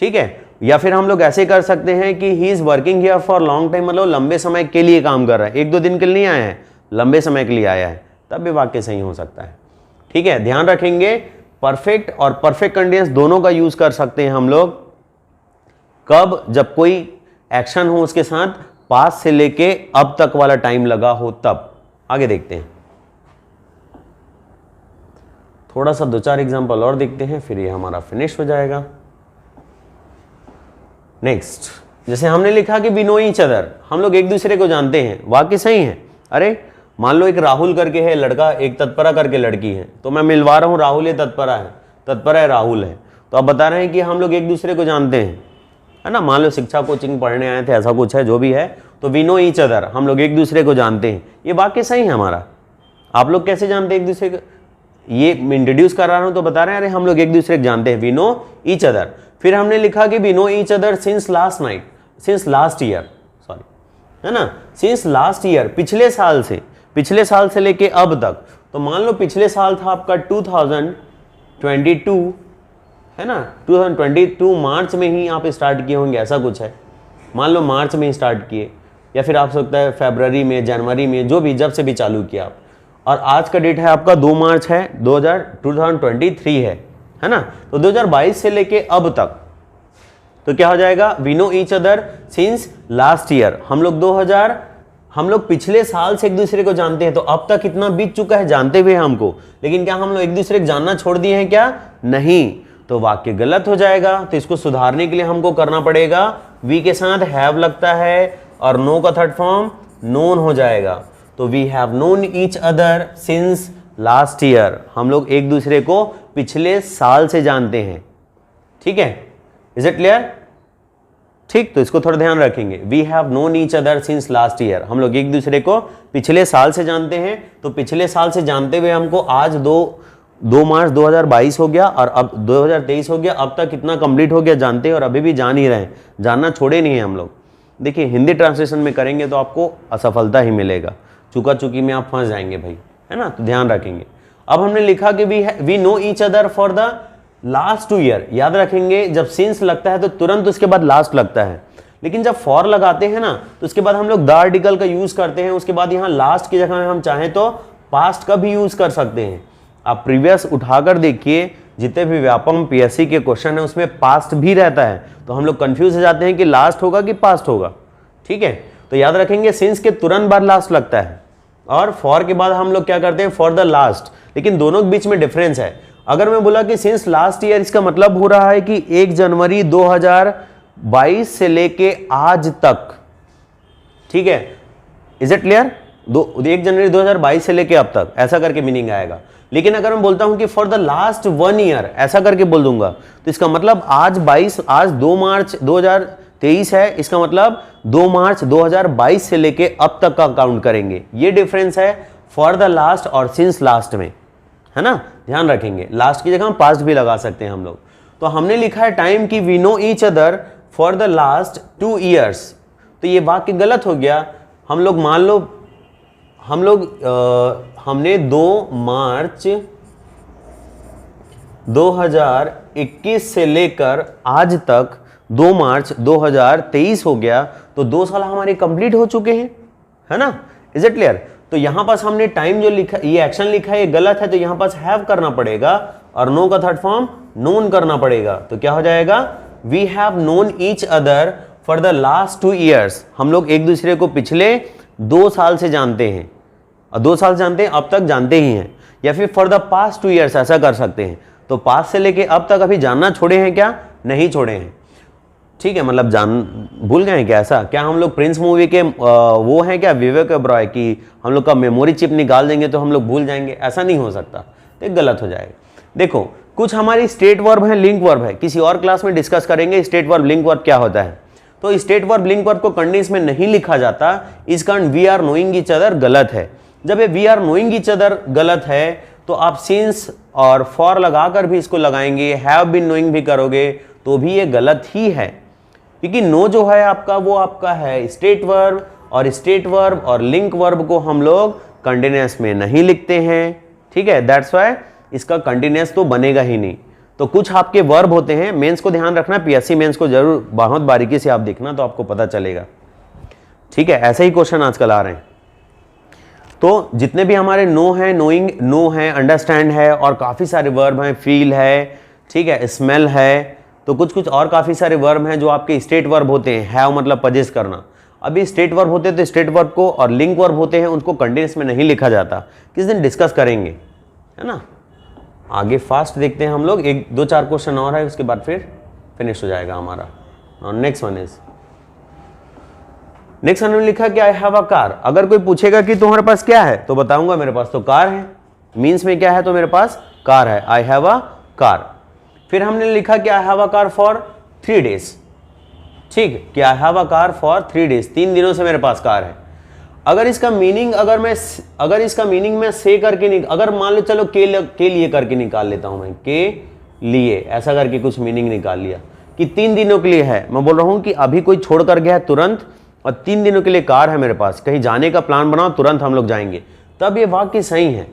[SPEAKER 1] ठीक है, या फिर हम लोग ऐसे कर सकते हैं कि he is working here for long time, मतलब लंबे समय के लिए काम कर रहा है, 1-2 दिन के लिए नहीं आया है, लंबे समय के लिए आया है, तब भी वाक्य सही हो सकता है। ठीक है, ध्यान रखेंगे परफेक्ट और परफेक्ट कंटीन्यूअस दोनों का यूज कर सकते हैं हम लोग कब, जब कोई एक्शन हो उसके साथ पास से लेके अब तक वाला टाइम लगा हो तब। आगे देखते हैं, थोड़ा सा 2-4 एग्जांपल और देखते हैं, फिर ये हमारा फिनिश हो जाएगा। नेक्स्ट, जैसे हमने लिखा कि वी नो ईच अदर, हम लोग एक दूसरे को जानते हैं, वाक्य सही है। अरे मान लो एक राहुल करके है लड़का, एक तत्परा करके लड़की है, तो मैं मिलवा रहा हूं राहुल ये तत्परा है राहुल है, तो आप बता रहे हैं कि हम लोग एक दूसरे को जानते हैं, है ना। मान लो शिक्षा कोचिंग पढ़ने आए थे, ऐसा कुछ है, जो भी है, तो वी नो ईच अदर, हम लोग एक दूसरे को जानते हैं, ये वाक्य सही है हमारा। आप लोग कैसे जानते हैं एक दूसरे को, ये इंट्रोड्यूस कर रहा हूं तो बता रहे हैं अरे हम लोग एक दूसरे को जानते हैं, वी नो ईच अदर। फिर हमने लिखा कि we know each other since last year, sorry, है ना, सिंस लास्ट ईयर, पिछले साल से लेके अब तक। तो मान लो पिछले साल था आपका 2022, है ना, 2022 मार्च में ही आप स्टार्ट किए होंगे, ऐसा कुछ है, मान लो मार्च में ही स्टार्ट किए, या फिर आप सकता है फरवरी में, जनवरी में, जो भी, जब से भी चालू किया आप। और आज का डेट है आपका 2 मार्च है, 2023 है ना। तो 2022 से लेके अब तक, तो क्या हो जाएगा, we know each other since last year, हम लोग पिछले साल से एक दूसरे को जानते हैं। तो अब तक कितना बीत चुका है जानते हुए हमको, लेकिन क्या हम लोग एक दूसरे को जानना छोड़ दिए हैं क्या, नहीं, तो वाक्य गलत हो जाएगा। तो इसको सुधारने के लिए हमको करना पड़ेगा, वी के साथ हैव लगता है और नो का थर्ड फॉर्म नोन हो जाएगा। तो we have known each other since last year, हम लोग एक दूसरे को पिछले साल से जानते हैं। ठीक है, इज इट क्लियर? ठीक, तो इसको थोड़ा ध्यान रखेंगे, we have known each other since last year, हम लोग एक दूसरे को पिछले साल से जानते हैं। तो पिछले साल से जानते हुए हमको आज 2 मार्च 2022 हो गया और अब 2023 हो गया, अब तक कितना कंप्लीट हो गया जानते हैं, और अभी भी जान ही रहे हैं, जानना छोड़े नहीं है हम लोग। देखिए हिंदी ट्रांसलेशन में करेंगे तो आपको असफलता ही मिलेगा, चुका चुकी में आप फंस जाएंगे भाई, है ना, तो ध्यान रखेंगे। अब हमने लिखा कि we know each other for the last 2 year, याद रखेंगे जब सिंस लगता है तो तुरंत उसके बाद लास्ट लगता है, लेकिन जब फॉर लगाते हैं ना तो उसके बाद हम लोग द आर्टिकल का यूज करते हैं, उसके बाद यहाँ लास्ट की जगह में हम चाहें तो पास्ट का भी यूज कर सकते हैं। आप प्रीवियस उठाकर देखिए, जितने भी व्यापम पीएससी के क्वेश्चन है उसमें पास्ट भी रहता है, तो हम लोग कंफ्यूज हो जाते हैं कि लास्ट होगा कि पास्ट होगा। ठीक है, तो याद रखेंगे सिंस के तुरंत बाद लास्ट लगता है, और फॉर के बाद हम लोग क्या करते हैं, फॉर द लास्ट, लेकिन दोनों के बीच में डिफरेंस है। अगर मैं बोला कि सिंस लास्ट ईयर, इसका मतलब हो रहा है कि 1 जनवरी 2022 से लेके आज तक। ठीक है, इज इट क्लियर? 1 जनवरी 2022 से लेके अब तक, ऐसा करके मीनिंग आएगा। लेकिन अगर मैं बोलता हूं कि फॉर द लास्ट 1 ईयर, ऐसा करके बोल दूंगा, तो इसका मतलब आज 2 मार्च 2023 है, इसका मतलब 2 मार्च 2022 से लेके अब तक का काउंट करेंगे। ये डिफरेंस है फॉर द लास्ट और सिंस लास्ट में, है ना, ध्यान रखेंगे। लास्ट की जगह हम पास्ट भी लगा सकते हैं हम लोग। तो हमने लिखा है टाइम की we know each other for the last 2 years, तो ये वाक्य गलत हो गया। हम लोग मान लो हमने 2 मार्च 2021 से लेकर आज तक 2 मार्च 2023 हो गया, तो 2 साल हमारे कंप्लीट हो चुके हैं, है ना, इज इट क्लियर? तो यहां पास हमने टाइम जो लिखा, ये एक्शन लिखा है, ये गलत है, तो यहां पास हैव करना पड़ेगा और नो का थर्ड फॉर्म नोन करना पड़ेगा। तो क्या हो जाएगा, we have known each other for the last 2 years, हम लोग एक दूसरे को पिछले 2 साल से जानते हैं, और 2 साल जानते हैं, अब तक जानते ही हैं। या फिर फॉर द पास्ट 2 ईयर्स, ऐसा कर सकते हैं। तो पास्ट से लेके अब तक अभी जानना छोड़े हैं क्या, नहीं छोड़े हैं। ठीक है, मतलब भूल गए हैं क्या, ऐसा क्या हम लोग प्रिंस मूवी के वो हैं क्या, विवेक ओबरॉय की हम लोग का मेमोरी चिप निकाल देंगे तो हम लोग भूल जाएंगे, ऐसा नहीं हो सकता, तो गलत हो जाएगा। देखो कुछ हमारी स्टेट वर्ब है, लिंक वर्ब है, किसी और क्लास में डिस्कस करेंगे स्टेट वर्ब लिंक वर्ब क्या होता है। तो स्टेट वर्ब लिंक वर्ब को कंडीशन में नहीं लिखा जाता, इस कारण we are knowing each other गलत है। जब ये we are knowing each other गलत है तो आप सिंस और फॉर लगाकर भी इसको लगाएंगे, हैव बीन नोइंग भी करोगे तो भी ये गलत ही है, क्योंकि नो जो है आपका वो आपका है स्टेट वर्ब, और स्टेट वर्ब और लिंक वर्ब को हम लोग कंटिन्यूअस में नहीं लिखते हैं, ठीक है। दैट्स वाई इसका कंटिन्यूअस तो बनेगा ही नहीं। तो कुछ आपके वर्ब होते हैं, मेंस को ध्यान रखना, पीएससी मेंस को जरूर बहुत बारीकी से आप देखना तो आपको पता चलेगा, ठीक है। ऐसे ही क्वेश्चन आजकल आ रहे हैं। तो जितने भी हमारे नो है, नोइंग नो है, अंडरस्टैंड है और काफ़ी सारे वर्ब हैं, फील है, ठीक है, स्मेल है, तो कुछ कुछ और काफ़ी सारे वर्ब हैं जो आपके स्टेट वर्ब होते हैं। हैव मतलब पजेस करना। अभी स्टेट वर्ब होते हैं तो स्टेट वर्ब को, और लिंक वर्ब होते हैं उनको कंटिन्यूअस में नहीं लिखा जाता, किस दिन डिस्कस करेंगे, है ना। आगे फास्ट देखते हैं हम लोग, एक दो चार क्वेश्चन और है उसके बाद फिर फिनिश हो जाएगा हमारा। और नेक्स्ट वन में लिखा कि आई हैव अ कार। अगर कोई पूछेगा कि तुम्हारे पास क्या है तो बताऊंगा मेरे पास तो कार है। मीन्स में क्या है तो मेरे पास कार है, आई हैव अ कार। फिर हमने लिखा कि I have a car for 3 days, ठीक, कि I have a car for 3 days, 3 दिनों से मेरे पास कार है। अगर इसका मीनिंग मैं से करके अगर मान लो चलो के लिए करके निकाल लेता हूं मैं, के लिए ऐसा करके कुछ मीनिंग निकाल लिया कि 3 दिनों के लिए है। मैं बोल रहा हूं कि अभी कोई छोड़ कर गया है तुरंत और 3 दिनों के लिए कार है मेरे पास, कहीं जाने का प्लान बनाओ तुरंत हम लोग जाएंगे, तब ये वाक्य सही है।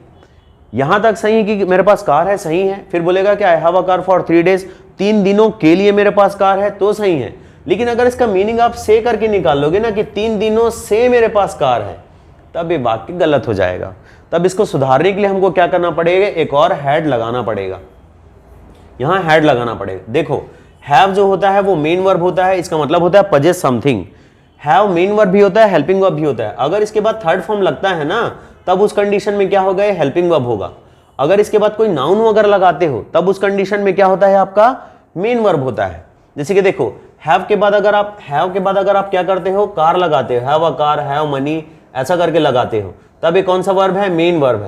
[SPEAKER 1] यहां तक सही है कि मेरे पास कार है, सही है। फिर बोलेगा कि I have a car for 3 days, 3 दिनों के लिए मेरे पास कार है, तो सही है। लेकिन अगर इसका मीनिंग आप से करके निकाल लोगे ना कि 3 दिनों से मेरे पास कार है, तब ये वाक्य गलत हो जाएगा। तब इसको सुधारने के लिए हमको क्या करना पड़ेगा, एक और हैड लगाना पड़ेगा, यहां हैड लगाना पड़ेगा। देखो हैव जो होता है वो मेन वर्ब होता है, इसका मतलब होता है possess something. Have main verb भी होता है, हेल्पिंग वर्ब भी होता है। अगर इसके बाद थर्ड फॉर्म लगता है ना, तब उस कंडीशन में क्या होगा, हेल्पिंग वर्ब होगा। अगर इसके बाद कोई नाउन अगर लगाते हो तब उस कंडीशन में क्या होता है, आपका मेन वर्ब होता है। जैसे कि देखो हैव के बाद अगर आप क्या करते हो, कार लगाते हो, have a car, have money ऐसा करके लगाते हो, तब ये कौन सा वर्ब है, मेन वर्ब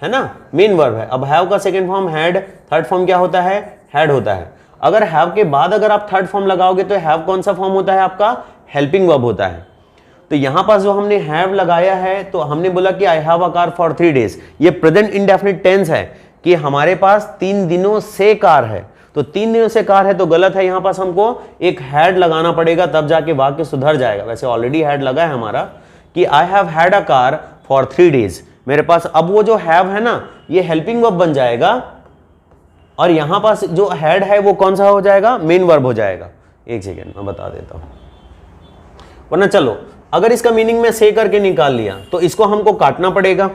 [SPEAKER 1] है ना, मेन वर्ब है। अब हैव का second form had, third form क्या होता है, हैड होता है। अगर हैव के बाद अगर आप थर्ड फॉर्म लगाओगे तो हैव कौन सा फॉर्म होता है आपका, हेल्पिंग वर्ब होता है। तो यहां पास जो हमने हैव लगाया है तो हमने बोला कि I have a car for 3 days, ये प्रेजेंट इंडेफिनिट टेंस है कि हमारे पास 3 दिनों से कार है। तो 3 दिनों से कार है तो गलत है, यहां पास हमको एक हैड लगाना पड़ेगा, तब जाके वाक्य सुधर जाएगा। वैसे ऑलरेडी हैड लगा है हमारा कि I have had a car for 3 days, मेरे पास अब वो जो हैव है ना ये हेल्पिंग वर्ब बन जाएगा, और यहां पास जो हैड है वो कौन सा हो जाएगा, मेन वर्ब हो जाएगा। एक सेकेंड मैं बता देता हूं, वरना चलो अगर इसका मीनिंग में से करके निकाल लिया तो इसको हमको काटना पड़ेगा।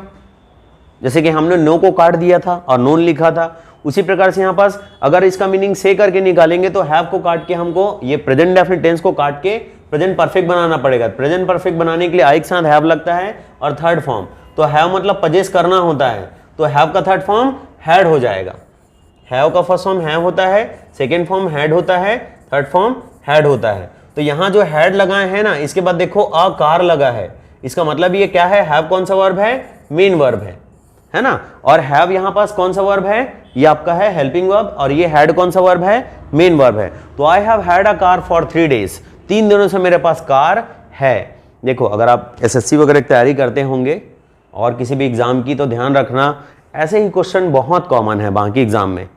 [SPEAKER 1] जैसे कि हमने नो को काट दिया था और नोन लिखा था, उसी प्रकार से यहां पास अगर इसका मीनिंग से करके निकालेंगे तो हैव को काट के हमको ये प्रेजेंट इंडेफिनिट टेंस को काट के प्रेजेंट परफेक्ट बनाना पड़ेगा। प्रेजेंट परफेक्ट बनाने के लिए आई के साथ हैव लगता है और थर्ड फॉर्म, तो हैव मतलब पजेस करना होता है, तो हैव का थर्ड फॉर्म हैड हो जाएगा। हैव का फर्स्ट फॉर्म हैव होता है, सेकेंड फॉर्म हैड होता है, थर्ड फॉर्म हैड होता है। तो यहां जो हैड लगाए हैं ना, इसके बाद देखो अ कार लगा है, इसका मतलब ये क्या है, हैव कौन सा वर्ब है, मेन वर्ब है ना। और हैव यहां पास कौन सा वर्ब है, ये आपका है हेल्पिंग वर्ब, और ये हैड कौन सा वर्ब है, मेन वर्ब है। तो I have had a car for 3 days, 3 दिनों से मेरे पास कार है। देखो अगर आप एसएससी वगैरह की तैयारी करते होंगे और किसी भी एग्जाम की, तो ध्यान रखना ऐसे ही क्वेश्चन बहुत कॉमन है बाकी एग्जाम में,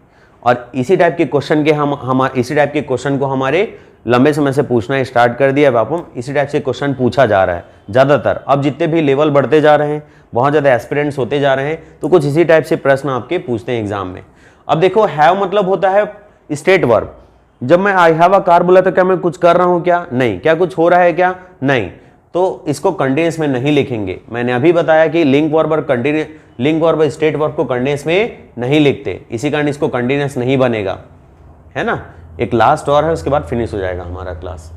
[SPEAKER 1] और इसी टाइप के क्वेश्चन को हमारे लंबे समय से पूछना स्टार्ट कर दिया। अब हम इसी टाइप से क्वेश्चन पूछा जा रहा है ज़्यादातर। अब जितने भी लेवल बढ़ते जा रहे हैं, बहुत ज़्यादा एस्पिरेंट्स होते जा रहे हैं, तो कुछ इसी टाइप से प्रश्न आपके पूछते हैं एग्जाम में। अब देखो हैव मतलब होता है स्टेट वर्ब। जब मैं आई हैव अ कार बोला तो क्या मैं कुछ कर रहा हूँ क्या, नहीं। क्या कुछ हो रहा है क्या, नहीं। तो इसको कंटिन्यूअस में नहीं लिखेंगे। मैंने अभी बताया कि लिंक वर्ब और स्टेट वर्ब को कंटिन्यूअस में नहीं लिखते, इसी कारण इसको कंटिन्यूअस नहीं बनेगा, है ना। एक लास्ट और है, उसके बाद फिनिश हो जाएगा हमारा class.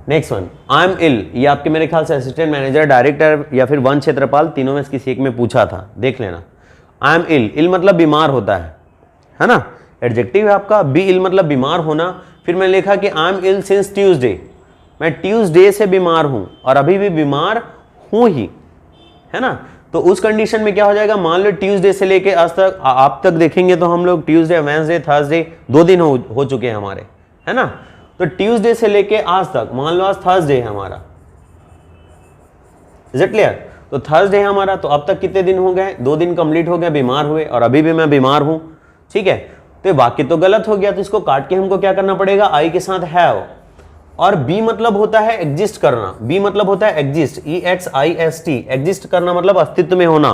[SPEAKER 1] Next one, I am ill. ये आपके मेरे ख्याल से असिस्टेंट मैनेजर, डायरेक्टर या फिर वन क्षेत्रपाल, तीनों में से किसी एक में पूछा था, देख लेना। आई एम इल, इल मतलब बीमार होता है ना, एडजेक्टिव है आपका। बी इल मतलब बीमार होना। फिर मैंने लिखा कि I am ill since Tuesday, मैं ट्यूसडे से बीमार हूं और अभी भी बीमार हूं ही, है ना। तो उस कंडीशन में क्या हो जाएगा, मान लो ट्यूसडे से लेके आज तक आप तक देखेंगे तो हम लोग ट्यूसडे, वेडनेसडे, थर्सडे 2 दिन हो चुके हैं हमारे, है ना। तो ट्यूसडे से लेके आज तक, मान लो आज थर्सडे है हमारा, इज इट क्लियर। तो थर्सडे है हमारा, तो अब तक कितने दिन हो गए, 2 दिन कंप्लीट हो गए बीमार हुए, और अभी भी मैं बीमार हूं, ठीक है। तो वाक्य तो गलत हो गया, तो इसको काट के हमको क्या करना पड़ेगा, आई के साथ हैव, और बी मतलब होता है एग्जिस्ट करना, बी मतलब होता है एग्जिस्ट, EXIST, एग्जिस्ट करना मतलब अस्तित्व में होना।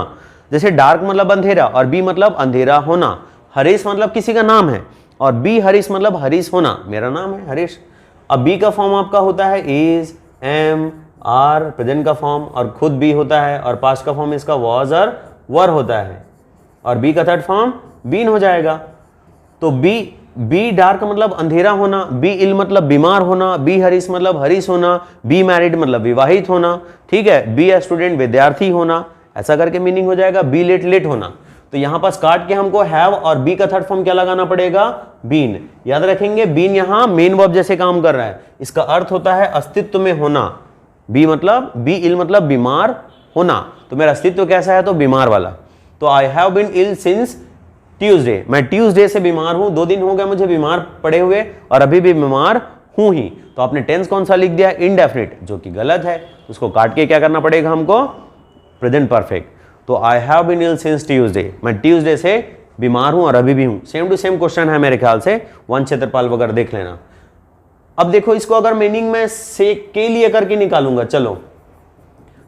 [SPEAKER 1] जैसे डार्क मतलब अंधेरा, और बी मतलब अंधेरा होना। हरीश मतलब किसी का नाम है, और बी हरीश मतलब हरीश होना, मेरा नाम है हरीश। अब बी का फॉर्म आपका होता है इज, एम, आर, प्रेजेंट का फॉर्म, और खुद बी होता है, और पास्ट का फॉर्म इसका वॉज और वर होता है, और बी का थर्ड फॉर्म बीन हो जाएगा। तो बी डार्क मतलब अंधेरा होना, बी इल मतलब बीमार होना, बी हरीश मतलब हरीश होना, बी मैरिड मतलब विवाहित होना, ठीक है। बी स्टूडेंट विद्यार्थी होना, ऐसा करके मीनिंग हो जाएगा। बी लेट लेट होना, तो यहां पास काट के हमको हैव और बी का थर्ड फॉर्म क्या लगाना पड़ेगा, बीन। याद रखेंगे बीन यहां मेन वर्ब जैसे काम कर रहा है, इसका अर्थ होता है अस्तित्व में होना। बी मतलब, बी इल मतलब बीमार होना, तो मेरा अस्तित्व कैसा है, तो बीमार वाला। तो I have been ill since Tuesday, मैं ट्यूसडे से बीमार हूं, 2 दिन हो गए मुझे बीमार पड़े हुए, और अभी भी बीमार हूं ही। तो आपने टेंस कौन सा लिख दिया, इनडेफिनिट, जो कि गलत है। उसको काट के क्या करना पड़ेगा हमको, प्रेजेंट परफेक्ट। तो I have been ill since Tuesday, मैं ट्यूसडे से बीमार हूं और अभी भी हूं। सेम टू सेम क्वेश्चन है मेरे ख्याल से, वन क्षेत्रपाल वगैरह देख लेना। अब देखो इसको अगर मीनिंग में से के लिए करके निकालूंगा, चलो,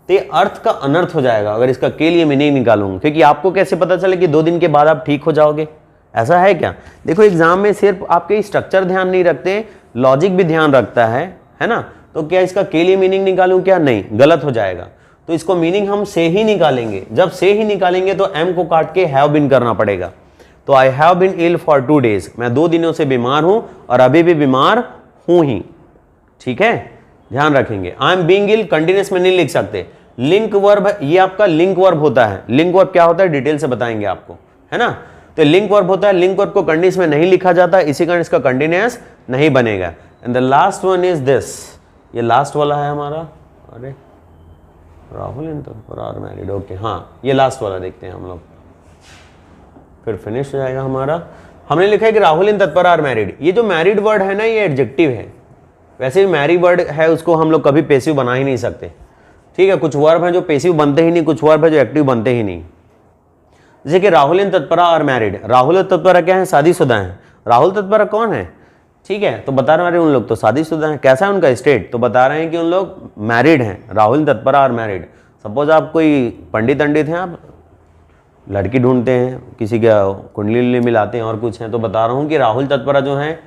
[SPEAKER 1] तो अर्थ का अनर्थ हो जाएगा अगर इसका के लिए मीनिंग निकालूंगा, क्योंकि आपको कैसे पता चले कि 2 दिन के बाद आप ठीक हो जाओगे, ऐसा है क्या। देखो एग्जाम में सिर्फ आपके स्ट्रक्चर ध्यान नहीं रखते, लॉजिक भी ध्यान रखता है ना। तो क्या इसका के लिए मीनिंग निकालूं, क्या नहीं, गलत हो जाएगा। तो इसको मीनिंग हम से ही निकालेंगे, जब से ही निकालेंगे तो एम को काट के हैव बीन करना पड़ेगा। तो I have been ill for 2 days, मैं 2 दिनों से बीमार हूं और अभी भी बीमार हूं ही, ठीक है, ध्यान रखेंगे। I am being ill continuous में नहीं लिख सकते, लिंक वर्ब, ये आपका लिंक वर्ब होता है। लिंक वर्ब क्या होता है डिटेल से बताएंगे आपको, है ना। तो लिंक वर्ब होता है, लिंक वर्ब को कंटिन्यूअस में नहीं लिखा जाता, इसी कारण इसका कंटिन्यूअस नहीं बनेगा। And the last one is this, ये लास्ट वाला है हमारा, अरे राहुल इन तो आर मैरिड, ओके, हाँ ये लास्ट वाला देखते हैं हम लोग, फिर फिनिश हो जाएगा हमारा। हमने लिखा है कि राहुल इन तत्पर आर मैरिड। ये जो मैरिड वर्ड है ना, ये एडजेक्टिव है, वैसे भी मैरी वर्ड है उसको हम लोग कभी पेसिव बना ही नहीं सकते, ठीक है। कुछ वर्ब है जो पेसिव बनते ही नहीं, कुछ वर्ब है जो एक्टिव बनते ही नहीं। जैसे कि Rahul and तत्परा are married, Rahul और तत्परा क्या है, शादीशुदा है। राहुल तत्परा कौन है, ठीक है, तो बता रहे हैं उन लोग तो शादीशुदा हैं। कैसा है उनका स्टेट, तो बता रहे हैं कि उन लोग मैरिड हैं, राहुल तत्परा आर मैरिड। सपोज आप कोई पंडित हैं, आप लड़की ढूंढते हैं, किसी का कुंडली मिलाते हैं और कुछ हैं, तो बता रहा हूँ कि राहुल तत्परा जो हैं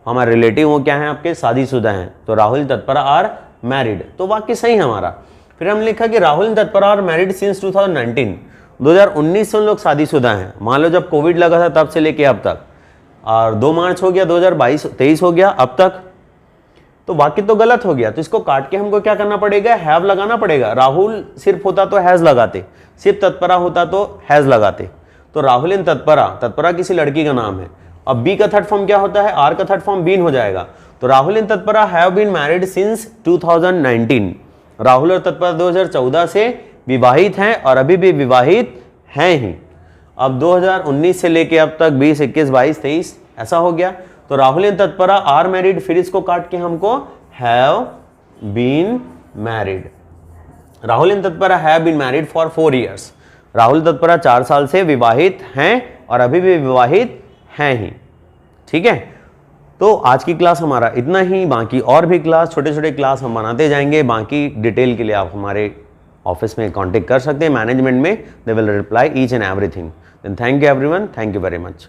[SPEAKER 1] हमारे रिलेटिव, वो क्या है आपके, शादीशुदा हैं। तो राहुल तत्परा आर मैरिड, तो वाक्य सही है हमारा। फिर हम लिखा कि राहुल तत्परा आर मैरिड सिंस 2019 से उन लोग शादीशुदा हैं। मान लो जब कोविड लगा था तब से लेके अब तक, और 2 मार्च हो गया 2023 हो गया अब तक, तो वाक्य तो गलत हो गया। तो इसको काट के हमको क्या करना पड़ेगा, हैव लगाना पड़ेगा। राहुल सिर्फ होता तो हैज लगाते, सिर्फ तत्परा होता तो हैज लगाते। तो राहुल इन तत्परा, तत्परा किसी लड़की का नाम है। अब बी का थर्ड फॉर्म क्या होता है, आर का थर्ड फॉर्म बीन हो जाएगा। तो Rahul and Tatpara have been married since 2019, Rahul और तत्परा 2014 से विवाहित हैं और अभी भी विवाहित हैं ही। अब 2019 से लेके अब तक 20, 21, 22, 23 ऐसा हो गया। तो Rahul and Tatpara are married, फिर इसको काट के हमको have been married. Rahul and Tatpara have been married for 4 years। Rahul Tatpara 4 साल से विवाहित हैं और अभी भी विवाहित हैं ही, ठीक है। तो आज की क्लास हमारा इतना ही, बाकी और भी क्लास, छोटे छोटे क्लास हम बनाते जाएंगे। बाकी डिटेल के लिए आप हमारे ऑफिस में कांटेक्ट कर सकते हैं, मैनेजमेंट में, they will reply each and everything. Then thank you everyone, thank you very much.